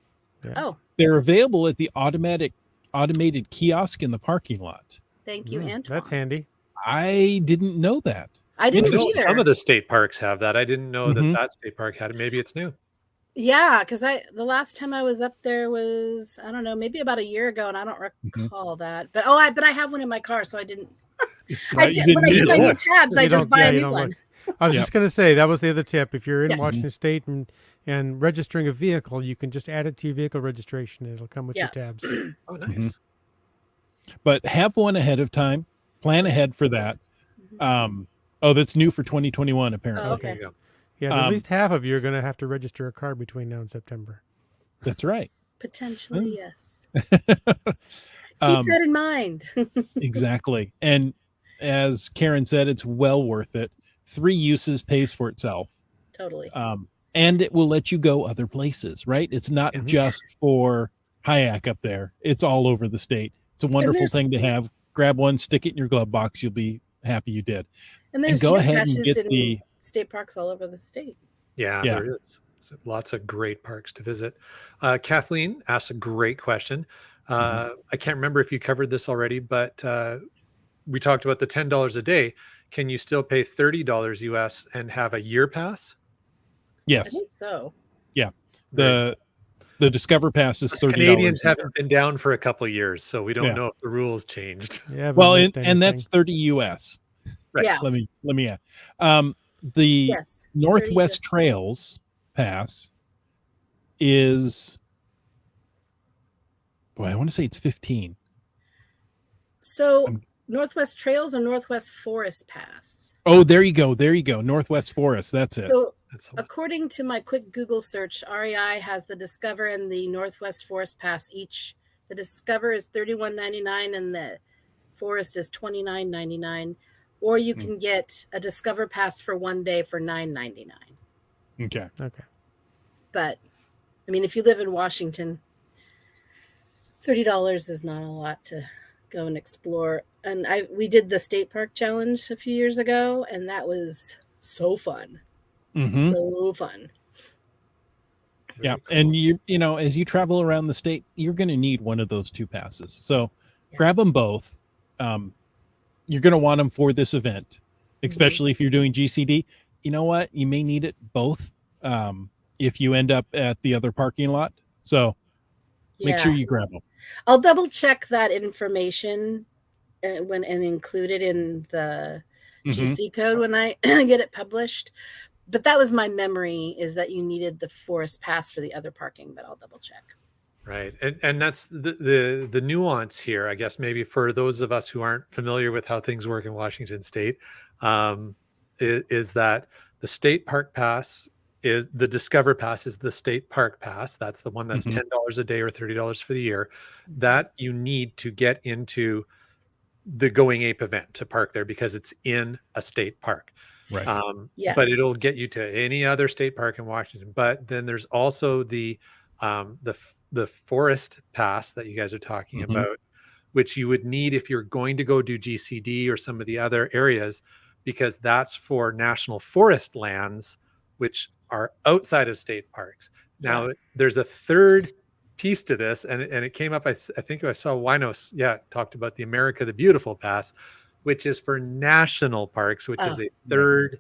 Oh, They're available at the automated kiosk in the parking lot. thank you, Antoine. That's handy. I didn't know that. I I didn't know either. some of the state parks have that. I didn't know Mhm. that state park had it. Maybe it's new. Yeah, because the last time I was up there was, I don't know, maybe about a year ago, and I don't Mhm. recall that. But I have one in my car, so I didn't. Right, you When I didn't get need my it. new tabs, I You just don't- buy yeah, a you new don't one. look. I was Yep. just going to say that was the other tip. If you're in Yeah. Washington State and registering a vehicle, you can just add it to your vehicle registration. It'll come with your tabs. Oh, nice. But have one ahead of time. Plan ahead for that. That's new for 2021 apparently. Oh, There okay. you go. Yeah, at least half of you are going to have to register a car between now and September. That's right. Potentially, yes. Um, Keep that in mind. exactly. And as Karen said, it's well worth it. 3 uses pays for itself. Totally. And it will let you go other places, right? It's not Mhm. just for Hyack up there. It's all over the state. It's a wonderful there's- thing to have. Grab one, stick it in your glove box. You'll be happy you did. And there's go ahead and geocaches get in the- state parks all over the state. Yeah, Yeah. there is. So lots of great parks to visit. Kathleen asked a great question. I can't remember if you covered this already, but we talked about the $10 a day. Can you still pay $30 US and have a year pass? I Yes. think so. The Discover Pass is Us $30. Canadians haven't been down for a couple of years, so we don't Yeah. know if the rules changed. Yeah, Well, and that's 30 US. Right. Yeah. Let me add. The Yes. it's 30 Northwest US. Trails Pass is, boy, I want to say it's 15. So I'm- Northwest Trails or Northwest Forest Pass? Oh, there you go. Northwest Forest. That's it. So That's according to my quick Google search, REI has the Discover and the Northwest Forest Pass each. The Discover is $31.99 and the Forest is $29.99. Or you can get a Discover Pass for one day for $9.99. Okay. Okay. But I mean, if you live in Washington, $30 is not a lot to go and explore. And we did the state park challenge a few years ago, and that was so fun. Mm-hmm. So fun. Yeah. very cool. And you know, as you travel around the state, you're going to need one of those 2 passes. So Yeah. grab them both. You're going to want them for this event, especially if you're doing GCD. You know what? You may need it both if you end up at the other parking lot. So make sure you grab them. I'll double check that information and include it in the GC code when I get it published. But that was my memory, is that you needed the forest pass for the other parking, but I'll double check. Right. And that's the nuance here, I guess, maybe for those of us who aren't familiar with how things work in Washington State, is that the state park pass is the Discover Pass is the state park pass. That's the one that's $10 a day or $30 for the year. That you need to get into the Going Ape event to park there because it's in a state park. Right. Yes. But it'll get you to any other state park in Washington. But then there's also the forest pass that you guys are talking about, which you would need if you're going to go do GCD or some of the other areas, because that's for national forest lands, which are outside of state parks. Now, there's a third piece to this, and it came up. I think I saw Winos, talked about the America the Beautiful Pass, which is for national parks, which is a third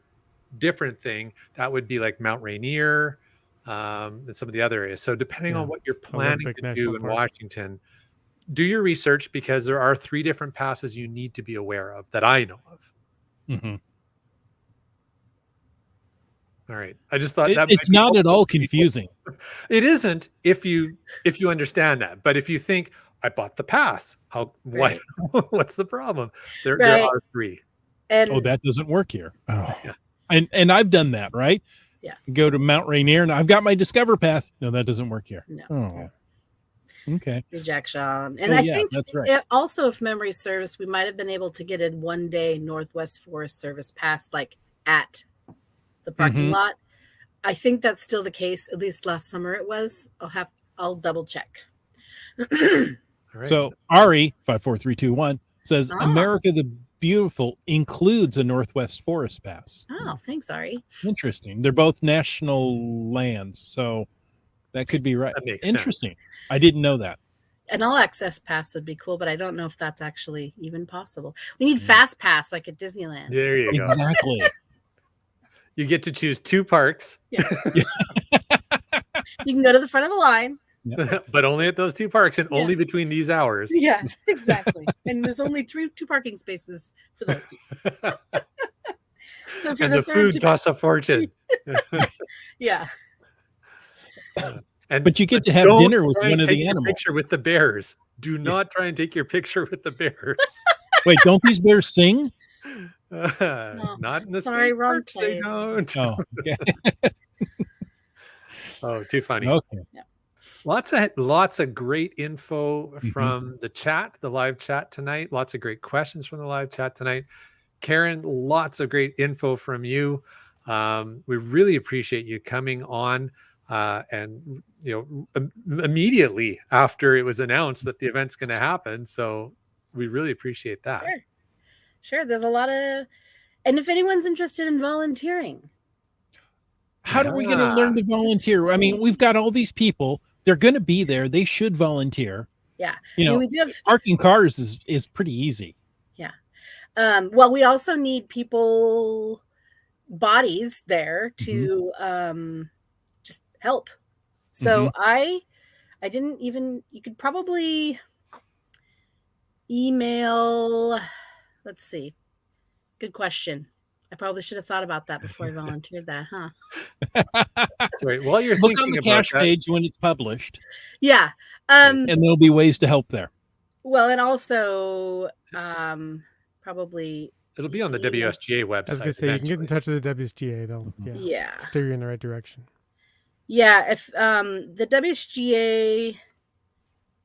different thing. That would be like Mount Rainier, and some of the other areas. So depending on what you're planning Olympic to National do in Park. Washington, do your research, because there are 3 different passes you need to be aware of that I know of. All right. I just thought that it's not at all confusing. It isn't if you understand that. But if you think, I bought the pass, what's the problem? There are 3. And That doesn't work here. Oh. Yeah. And I've done that, right? Yeah. Go to Mount Rainier and I've got my Discover Pass. No, that doesn't work here. No. Oh. Okay. rejection. And I think that's right. also, if memory serves, we might have been able to get a one-day Northwest Forest Service pass, like at the parking lot. I think that's still the case. At least last summer it was. I'll double check. All right. So Ari 54321 says America beautiful, includes a Northwest Forest Pass. Oh, thanks, Ari. Interesting. They're both national lands, so that could be right. That makes sense. Interesting. I didn't know that. An all access pass would be cool, but I don't know if that's actually even possible. We need fast pass like at Disneyland. There you go. Exactly. You get to choose 2 parks, You can go to the front of the line. but only at those 2 parks and Yeah. only between these hours. Yeah, exactly. And there's only two parking spaces for those people. So for And the the third food costs a fortune. yeah. And But you get to have don't dinner with try and one of take the your animals. Picture with the bears. Do not try and take your picture with the bears. Wait, don't these bears sing? Not in the sorry, state wrong parks, they place. don't. Oh, okay. Oh, too funny. Okay. Lots of great info Mhm. from the live chat tonight. Lots of great questions from the live chat tonight. Karen, lots of great info from you. We really appreciate you coming on. And immediately after it was announced that the event's going to happen, so we really appreciate that. Sure. There's a lot of, and if anyone's interested in volunteering, How are we going to learn to volunteer? I mean, we've got all these people. They're going to be there. They should volunteer. yeah. You know, we do have, parking cars is pretty easy. well, we also need people, bodies there to just help. So I didn't even, you could probably email, let's see. Good question. I probably should have thought about that before I volunteered that, huh? Sorry, while you're Look on thinking the about cache that, page when it's published, Yeah. and there'll be ways to help there. Well, and also probably it'll be on the WSGA website. I was gonna say you can get in eventually. touch with the WSGA. They'll yeah. steer you in the right direction. Yeah, if the WSGA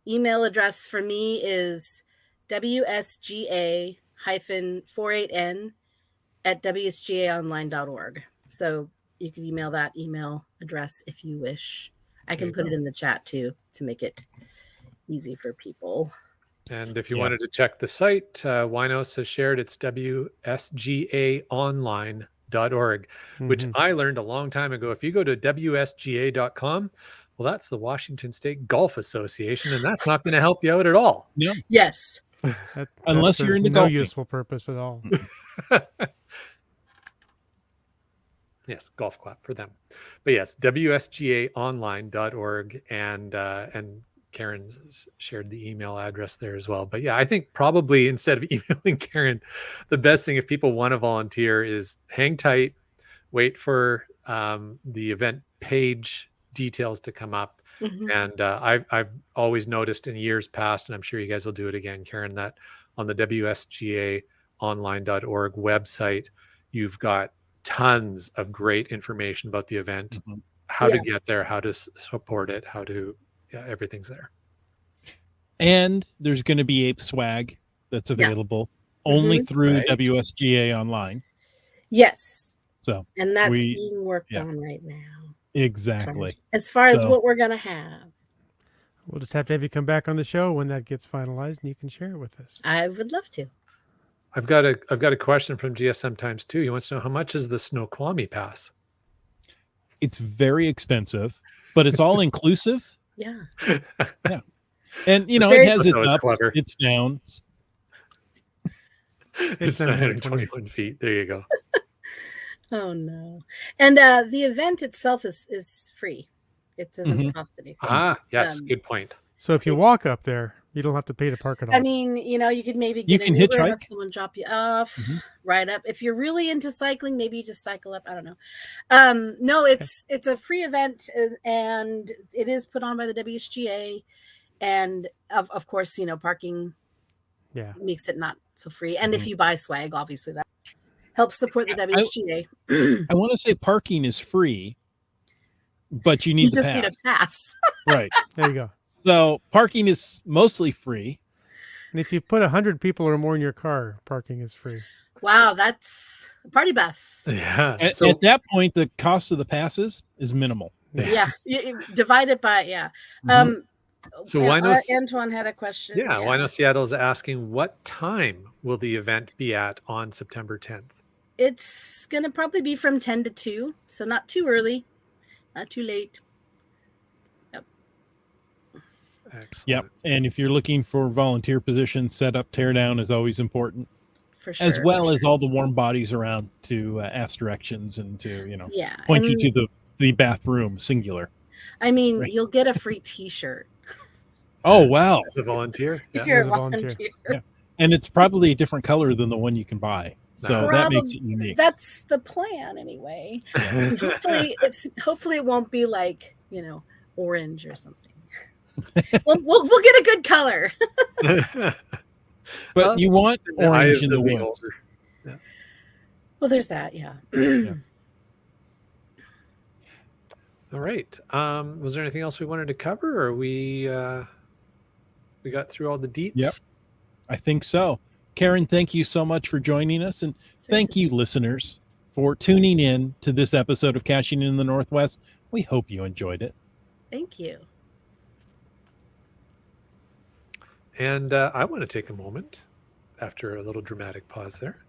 email address for me is WSGA-48n@wsgaonline.org. So you can email that email address if you wish. I can put it in the chat too to make it easy for people. And if you Yeah. wanted to check the site, Winos has shared it's WSGAonline.org, which I learned a long time ago. If you go to WSGA.com, well, that's the Washington State Golf Association, and that's not going to help you out at all. Yeah. Yes. That Unless you're serves into no golfing. useful purpose at all. Yes, golf clap for them. But yes, WSGAonline.org, and Karen's shared the email address there as well. But yeah, I think probably instead of emailing Karen, the best thing if people want to volunteer is hang tight, wait for the event page details to come up. And I've always noticed in years past, and I'm sure you guys will do it again, Karen, that on the WSGAonline.org website, you've got tons of great information about the event, how to get there, how to support it, everything's there. And there's going to be Ape swag that's available only through WSGA Online. Yes. So, and that's being worked on right now. Exactly. As far as what we're going to have. We'll just have to have you come back on the show when that gets finalized, and you can share it with us. I would love to. I've got a question from GSM Times 2. He wants to know, how much is the Snoqualmie pass? It's very expensive, but it's all inclusive. Yeah. Yeah. And it has its ups, clever. its downs. It's 921 feet. There you go. Oh no. And the event itself is free. It doesn't cost anything. Ah, yes, good point. So if you walk up there, you don't have to pay to park at all. I mean, you could maybe You get can an Uber, hitchhike. have someone drop you off, right up. If you're really into cycling, maybe you just cycle up. I don't know. No, it's a free event, and it is put on by the WSGA, and of course, parking makes it not so free. And if you buy swag, obviously that helps support the WSGA. I want to say parking is free, but you need the just pass. need a pass. Right. There you go. So parking is mostly free. And if you put 100 people or more in your car, parking is free. Wow, that's a party bus. Yeah. At that point, the cost of the passes is minimal. Yeah, you divide it by So why no? Antoine had a question. Yeah, why no? Seattle's asking, what time will the event be at on September 10th? It's gonna probably be from 10 to 2, so not too early, not too late. Excellent. Yep. And if you're looking for volunteer positions, set up, tear down is always important, For sure. as well as all the warm bodies around to ask directions and to, Yeah. point you and to the bathroom, singular. I mean, Right. you'll get a free T-shirt Oh, wow. As a volunteer? if Yeah. you're As a a volunteer. volunteer. Yeah. And it's probably a different color than the one you can buy. So that makes it unique. That's the plan, anyway. Hopefully it won't be like orange or something. we'll get a good color. But you want the eye orange of in the the woods. beholder. Yeah. Well, there's that. Yeah. All right. Was there anything else we wanted to cover, or we got through all the deets? Yep. I think so. Karen, thank you so much for joining us. And thank you, listeners, for tuning in to this episode of Caching in the Northwest. We hope you enjoyed it. Thank you. And I want to take a moment, after a little dramatic pause there,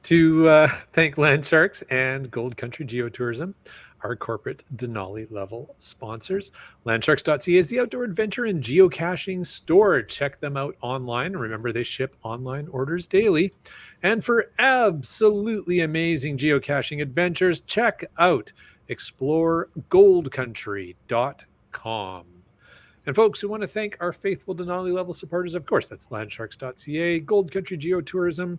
to thank Landsharks and Gold Country Geotourism, our corporate Denali level sponsors. Landsharks.ca is the outdoor adventure and geocaching store. Check them out online. Remember, they ship online orders daily. And for absolutely amazing geocaching adventures, check out exploregoldcountry.com. And folks, we want to thank our faithful Denali level supporters. Of course, that's Landsharks.ca, Gold Country Geotourism,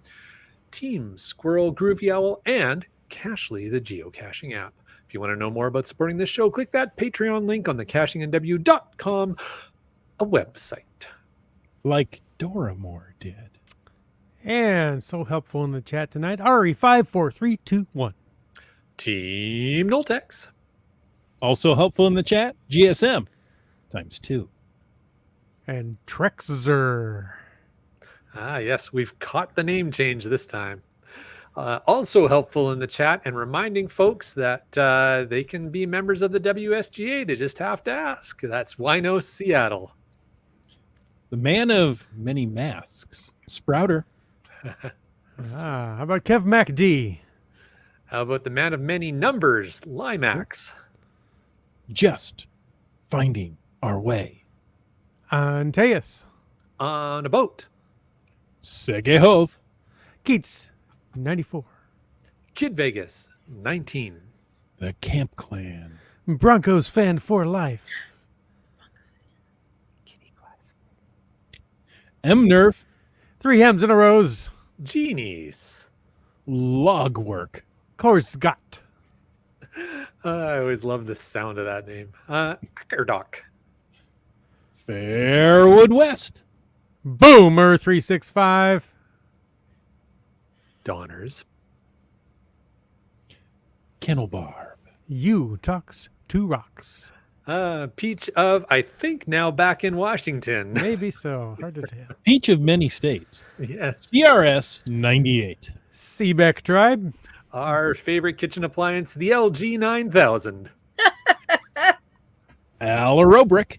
Team Squirrel, Groovy Owl, and Cachely, the geocaching app. If you want to know more about supporting this show, click that Patreon link on the cachingandw.com website. Like Dora Moore did. And so helpful in the chat tonight, RE54321. Team Noltex. Also helpful in the chat, GSM ×2. And Trexzer. Ah, yes, we've caught the name change this time. Also helpful in the chat and reminding folks that they can be members of the WSGA. They just have to ask. That's Wino Seattle. The man of many masks, Sprouter. How about Kev MacD? How about the man of many numbers, Limax? Just finding our way. Antaeus. On a boat. Segehov. Keats. 94. Kid Vegas, 19. The Camp Clan. Broncos fan for life. M-Nerf. 3 hems in a rose. Genies. Logwork. Korsgott. I always love the sound of that name. Ackerdock. Fairwood West. Boomer 365. Donners. Kennelbarb. You talks to rocks. Peach of, I think, now back in Washington. Maybe so. Hard to tell. Peach of many states. Yes. CRS 98. Seebeck tribe. Our favorite kitchen appliance, the LG 9000. Alarobrick.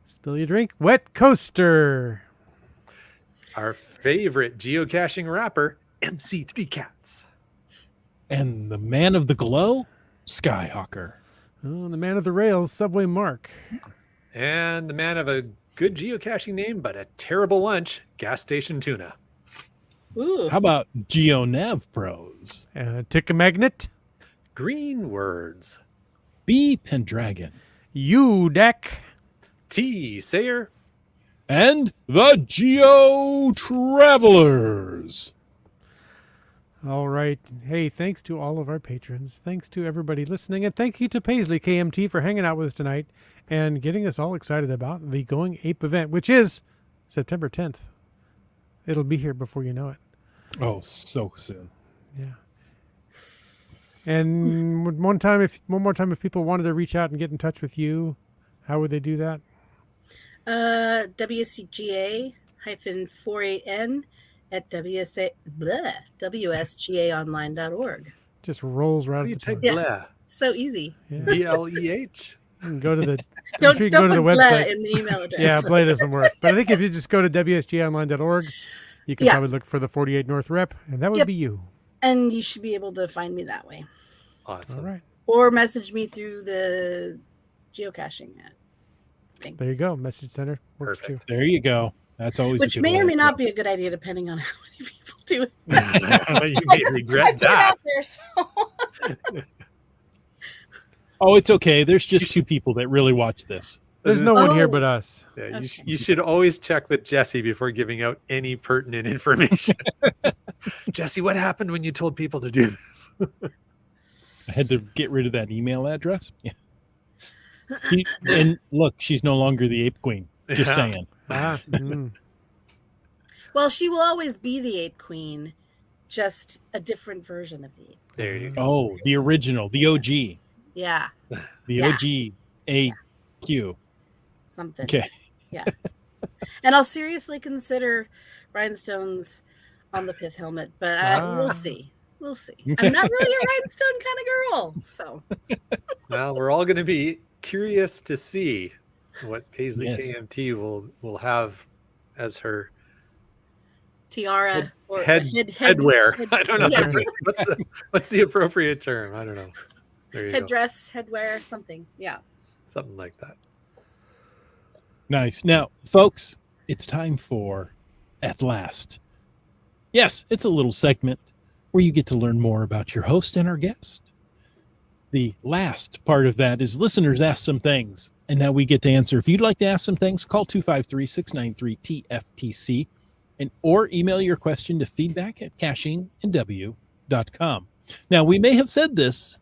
Spill your drink. Wet coaster. Our favorite geocaching rapper, MC3 Cats. And the man of the glow, Skyhawker. Oh, the man of the rails, Subway Mark. And the man of a good geocaching name, but a terrible lunch, Gas Station Tuna. Ooh. How about GeoNav Pros? Tick a magnet. Green Words. B Pendragon. You deck. T Sayer. And the Geo Travelers. All right. Hey, thanks to all of our patrons. Thanks to everybody listening. And thank you to Paisley KMT for hanging out with us tonight and getting us all excited about the Going Ape event, which is September 10th. It'll be here before you know it. Oh, so soon. Yeah. And one more time, if people wanted to reach out and get in touch with you, how would they do that? WCGA-48N at WSGAonline.org. Just rolls right You off the type tongue. blah. So easy. Yeah. BLEH. You can go to the Don't sure you can go put to the blah website. in the email address. Yeah, play doesn't work. But I think if you just go to wsgonline.org, you can Yeah. probably look for the 48 North rep, and that would Yep. be you. And you should be able to find me that way. Awesome. All right. Or message me through the geocaching thing. There you go. Message center works Perfect. too. There you go. That's always Which a good may or way may to not go. be a good idea depending on how many people do it. You may I regret put it that. out there, so. Oh, it's okay. There's just two people that really watch this. There's no one here Oh. but us. Yeah, Okay. you should always check with Jesse before giving out any pertinent information. Jesse, what happened when you told people to do this? I had to get rid of that email address. Yeah. And look, she's no longer the Ape Queen. Just Yeah. saying. Well, she will always be the Ape Queen, just a different version of the Ape. There you go. Oh, the original, the OG, Yeah, the Yeah. OG AQ. something. Okay. Yeah. And I'll seriously consider rhinestones on the pith helmet, but we'll see. We'll see. I'm not really a rhinestone kind of girl, so. Well, we're all going to be curious to see what Paisley Yes. KMT will have as her Tiara or headwear. head- I don't know. yeah. What's the appropriate term? I don't know. There you go. Headdress, headwear, something. Yeah. Something like that. Nice. Now, folks, it's time for At Last. Yes, it's a little segment where you get to learn more about your host and our guest. The last part of that is listeners ask some things, and now we get to answer. If you'd like to ask some things, call 253-693-TFTC or email your question to feedback@cachingandw.com. Now, we may have said this,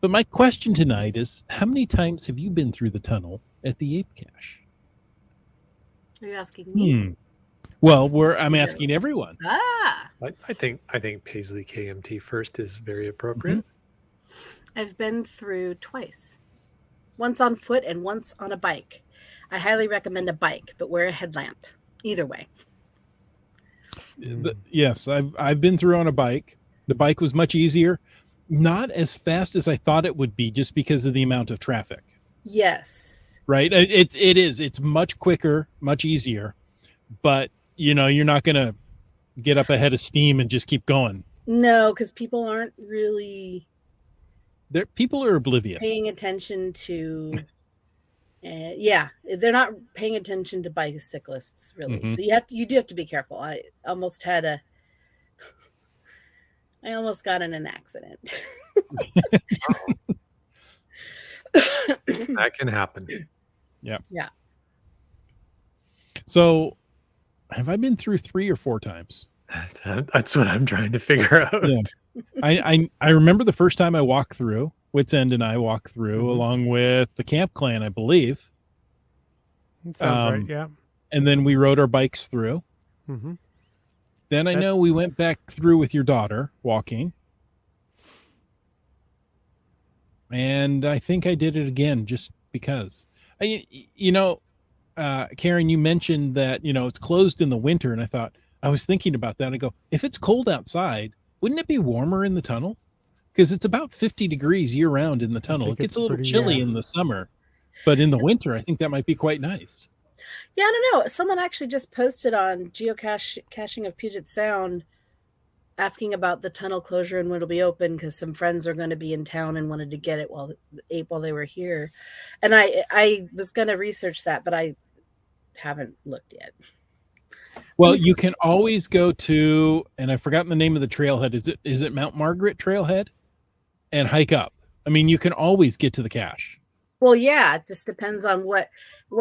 but my question tonight is, how many times have you been through the tunnel at the Ape Cache? Are you asking me? Well, I'm asking everyone. Ah, I think Paisley KMT first is very appropriate. I've been through twice. Once on foot and once on a bike. I highly recommend a bike, but wear a headlamp. Either way. Yes, I've been through on a bike. The bike was much easier, not as fast as I thought it would be, just because of the amount of traffic. Yes. Right? It is. It's much quicker, much easier, but you're not going to get up ahead of steam and just keep going. No, because people aren't really People are oblivious. paying attention to. They're not paying attention to bicyclists really. Mhm. So you do have to be careful. I almost got in an accident. That can happen. Yeah. Yeah. So, have I been through 3 or 4 times? That's what I'm trying to figure out. Yeah. I remember the first time I walked through. Wits End and I walked through along with the Camp Clan, I believe. That sounds right. Yeah. And then we rode our bikes through. Mm-hmm. Then I know we went back through with your daughter walking. And I think I did it again just because. Karen, you mentioned that, it's closed in the winter. And I was thinking about that. I go, if it's cold outside, wouldn't it be warmer in the tunnel? Because it's about 50 degrees year round in the tunnel. It gets a little chilly in the summer. But in the winter, I think that might be quite nice. Yeah, I don't know. Someone actually just posted on geocaching of Puget Sound asking about the tunnel closure and when it'll be open, because some friends are going to be in town and wanted to get it while they were here. And I was going to research that, but I haven't looked yet. Well, you can always go to, and I've forgotten the name of the trailhead. Is it Mount Margaret Trailhead? And hike up. I mean, you can always get to the cache. Well, yeah, it just depends on what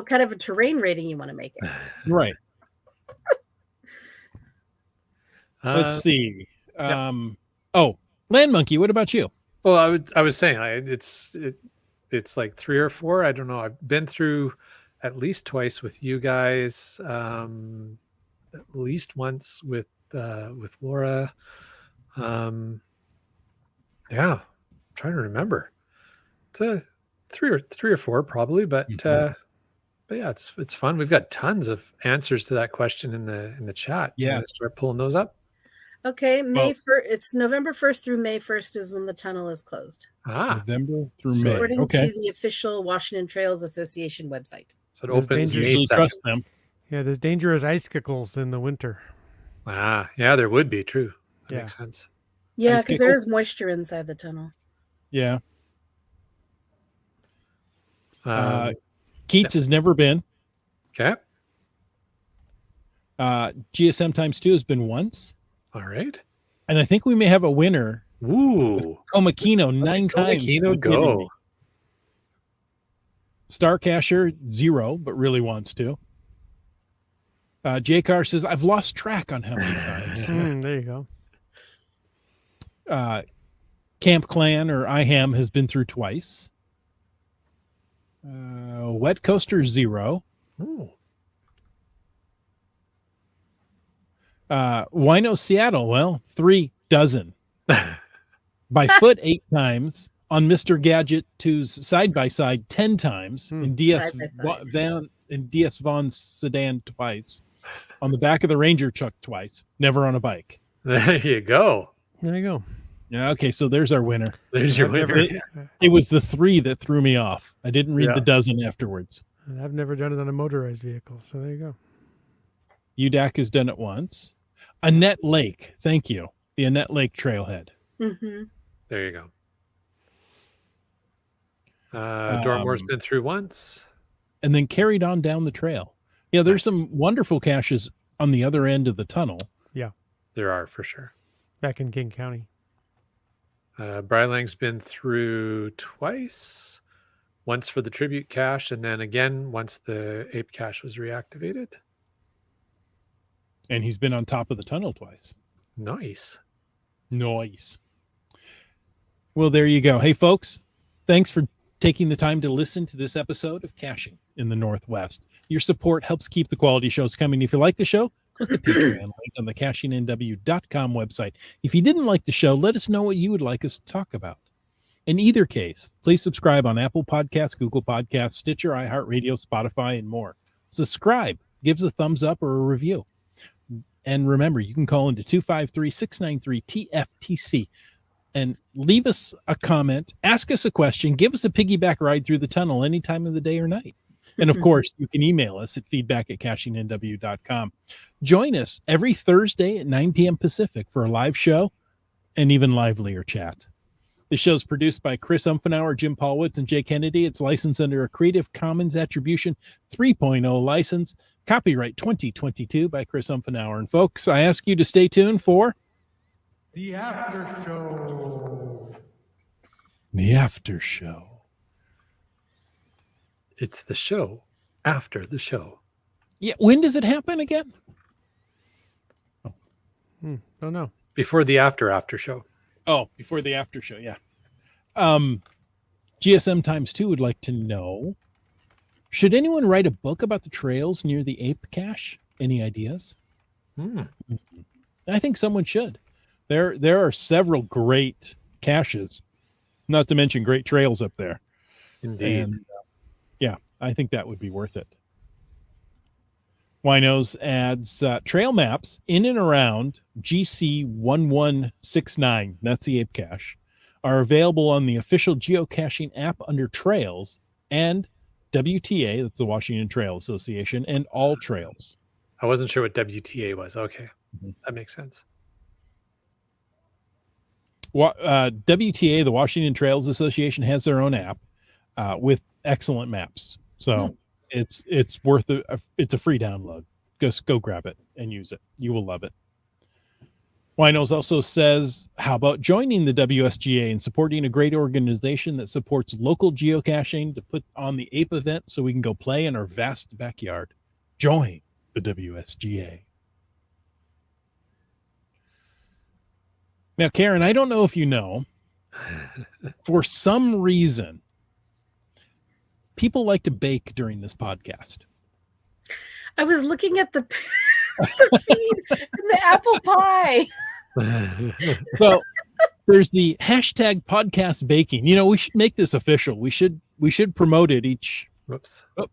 kind of a terrain rating you want to make it. Right. Let's see. Land Monkey, what about you? Well, I was saying it's like 3 or 4. I don't know. I've been through at least twice with you guys. At least once with Laura. Yeah, I'm trying to remember. It's a 3 or 4 probably, but yeah, it's fun. We've got tons of answers to that question in the chat. Yeah, you start pulling those up. Okay, Well- 1st. It's November 1st through May 1st is when the tunnel is closed, November through So May. according Okay. to the official Washington Trails Association website. So it There's opens danger. May Usually 2nd. trust them. Yeah, there's dangerous icicles in the winter. Yeah, there would be. True. That Yeah. makes sense. Yeah, Ice because there Kickle? is moisture inside the tunnel. Yeah. Um, Keats has never been. okay. GSM times 2 has been once. All right. And I think we may have a winner. Ooh. Komakino 9 times. Kino, Who didn't go. he? Starcasher 0, but really wants to. J-Car says, I've lost track on how many times. There you go. Camp Clan or IHAM has been through twice. Wet Coaster 0. Ooh. Wino Seattle, well, 3 dozen. By foot 8 times. On Mr. Gadget 2's side-by-side 10 times. In DS Side-by-side. DS Vaughn's sedan twice. On the back of the Ranger truck twice. Never on a bike. There you go. There you go. Yeah, okay, so there's our winner. There's your I've winner. never- It was the 3 that threw me off. I didn't read Yeah. the dozen afterwards. And I've never done it on a motorized vehicle, so there you go. UDAC has done it once. Annette Lake, thank you. The Annette Lake Trailhead. Mm-hmm. There you go. Dormore's been through once. And then carried on down the trail. Yeah, there's some wonderful caches on the other end of the tunnel. There are for sure. Back in King County. Brylang's been through twice. Once for the tribute cache, and then again once the ape cache was reactivated. And he's been on top of the tunnel twice. Nice. Nice. Well, there you go. Hey, folks, thanks for taking the time to listen to this episode of Caching in the Northwest. Your support helps keep the quality shows coming. If you like the show, click the Patreon link on the CachingNW.com website. If you didn't like the show, let us know what you would like us to talk about. In either case, please subscribe on Apple Podcasts, Google Podcasts, Stitcher, iHeartRadio, Spotify, and more. Subscribe, give us a thumbs up or a review. And remember, you can call into 253-693-TFTC and leave us a comment, ask us a question, give us a piggyback ride through the tunnel any time of the day or night. And of course, you can email us at feedback@cachingnw.com. Join us every Thursday at 9 p.m. Pacific for a live show and even livelier chat. The show is produced by Chris Umfenauer, Jim Paulwitz, and Jay Kennedy. It's licensed under a Creative Commons Attribution 3.0 license. Copyright 2022 by Chris Umfenauer. And folks, I ask you to stay tuned for The After Show. The After Show. It's the show after the show. Yeah, when does it happen again? Don't know. Before the after show. Oh, before the after show, yeah. GSM times 2 would like to know, should anyone write a book about the trails near the ape cache? Any ideas? I think someone should. There are several great caches, not to mention great trails up there. Indeed. And yeah, I think that would be worth it. Winos adds trail maps in and around GC 1169, that's the ape cache, are available on the official geocaching app under trails and WTA, that's the Washington Trail Association, and all trails. I wasn't sure what WTA was. Okay. Mhm. That makes sense. WTA, the Washington Trails Association, has their own app with excellent maps. So it's worth it's a free download. Just go grab it and use it. You will love it. Winos also says, how about joining the WSGA and supporting a great organization that supports local geocaching to put on the Ape Event so we can go play in our vast backyard? Join the WSGA. Now, Karen, I don't know if you know, for some reason, people like to bake during this podcast. I was looking at the feed and the apple pie. So there's the hashtag podcast baking. You know, we should make this official. We should promote it each. Whoops. Oh.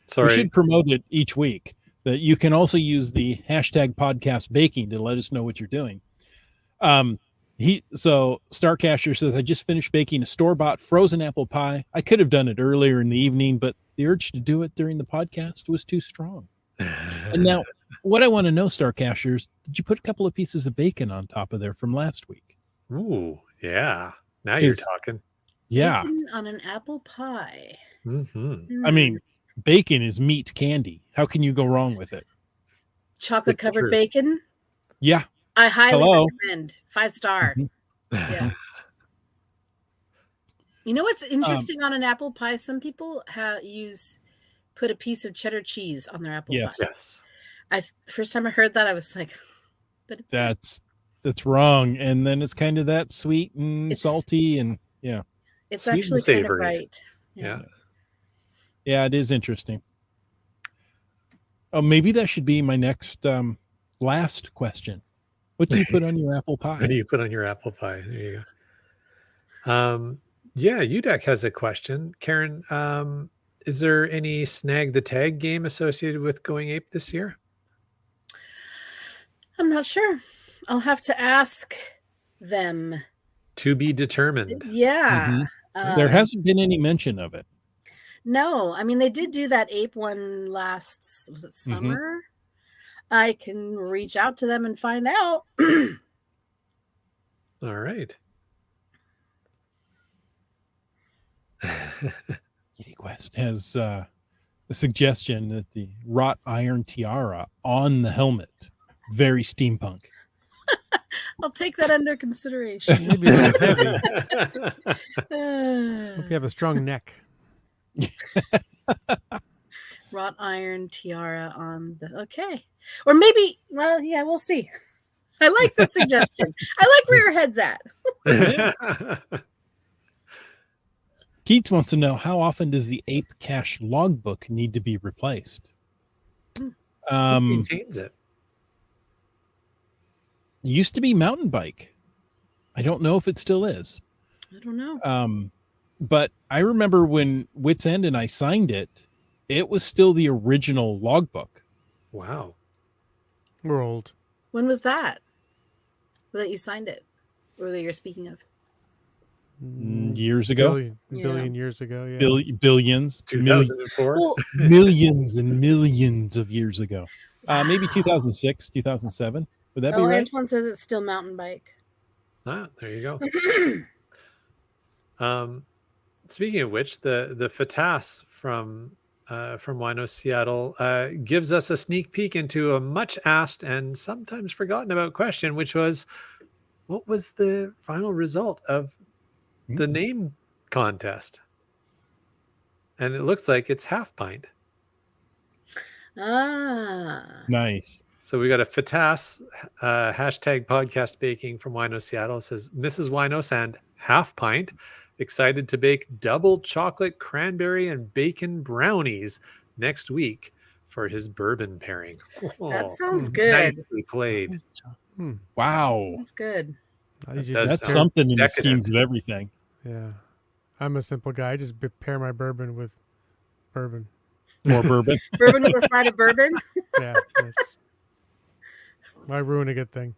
Sorry. We should promote it each week. That you can also use the hashtag podcast baking to let us know what you're doing. Starcasher says, I just finished baking a store-bought frozen apple pie. I could have done it earlier in the evening, but the urge to do it during the podcast was too strong. And now, what I want to know, Starcashers, did you put a couple of pieces of bacon on top of there from last week? Ooh, yeah. Now you're talking. Yeah. Bacon on an apple pie. Mm-hmm. I mean, bacon is meat candy. How can you go wrong with it? Chocolate It's covered true. bacon. Yeah. I highly Hello. recommend. 5-star. Mhm. Yeah. You know what's interesting on an apple pie? Some people put a piece of cheddar cheese on their apple Yes. pie. Yes. First time I heard that, I was like, but it's good. That's wrong. And then it's kind of that sweet and salty, and yeah. It's Sweet and actually kind of savory. right. Yeah. Yeah, it is interesting. Oh, maybe that should be my next last question. What do you put on your apple pie? What do you put on your apple pie? There you go. Yeah, UDEC has a question. Karen, is there any snag the tag game associated with Going Ape this year? I'm not sure. I'll have to ask them. To be determined. Yeah. Mhm. There hasn't been any mention of it. No, I mean, they did do that ape one was it summer? I can reach out to them and find out. All right. Kitty Quest has a suggestion that the wrought iron tiara on the helmet, very steampunk. I'll take that under consideration. Maybe a little heavy. Hope Uh, you have a strong neck. wrought iron tiara on the okay, or maybe. Well, yeah, we'll see. I like the suggestion. I like where your head's at. Keith wants to know, how often does the ape cache logbook need to be replaced? Who maintains it? Used to be mountain bike. I don't know if it still is. I don't know. But I remember when Wits End and I signed it, it was still the original logbook. Wow. We're old. When was that? That you signed it, or that you're speaking of? Years ago. Billion years ago. Yeah. Billions. 2004. Well, Millions and millions of years ago. Maybe 2006, 2007. Would that be right? Antoine says it's still mountain bike. Ah, there you go. Speaking of which, the FATAS from Wino, Seattle, gives us a sneak peek into a much asked and sometimes forgotten about question, which was, what was the final result of the name contest? And it looks like it's half pint. Nice. So we got a FATAS hashtag podcast baking from Wino, Seattle. It says, Mrs. Winos and half pint excited to bake double chocolate cranberry and bacon brownies next week for his bourbon pairing. That sounds good. Nicely played. Wow. That's good. That's something in the schemes of everything. Yeah. I'm a simple guy. I just pair my bourbon with bourbon. More bourbon. Bourbon with a side of bourbon? Yeah. Why ruin a good thing?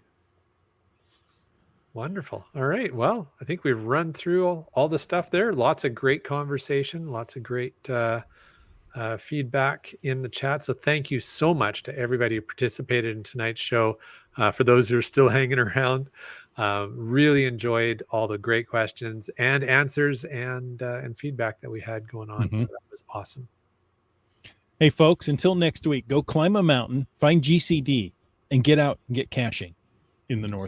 Wonderful. All right. Well, I think we've run through all the stuff there. Lots of great conversation, lots of great feedback in the chat. So thank you so much to everybody who participated in tonight's show. For those who are still hanging around, really enjoyed all the great questions and answers and feedback that we had going on. So that was awesome. Hey, folks, until next week, go climb a mountain, find GCD, and get out and get caching in the Northwest.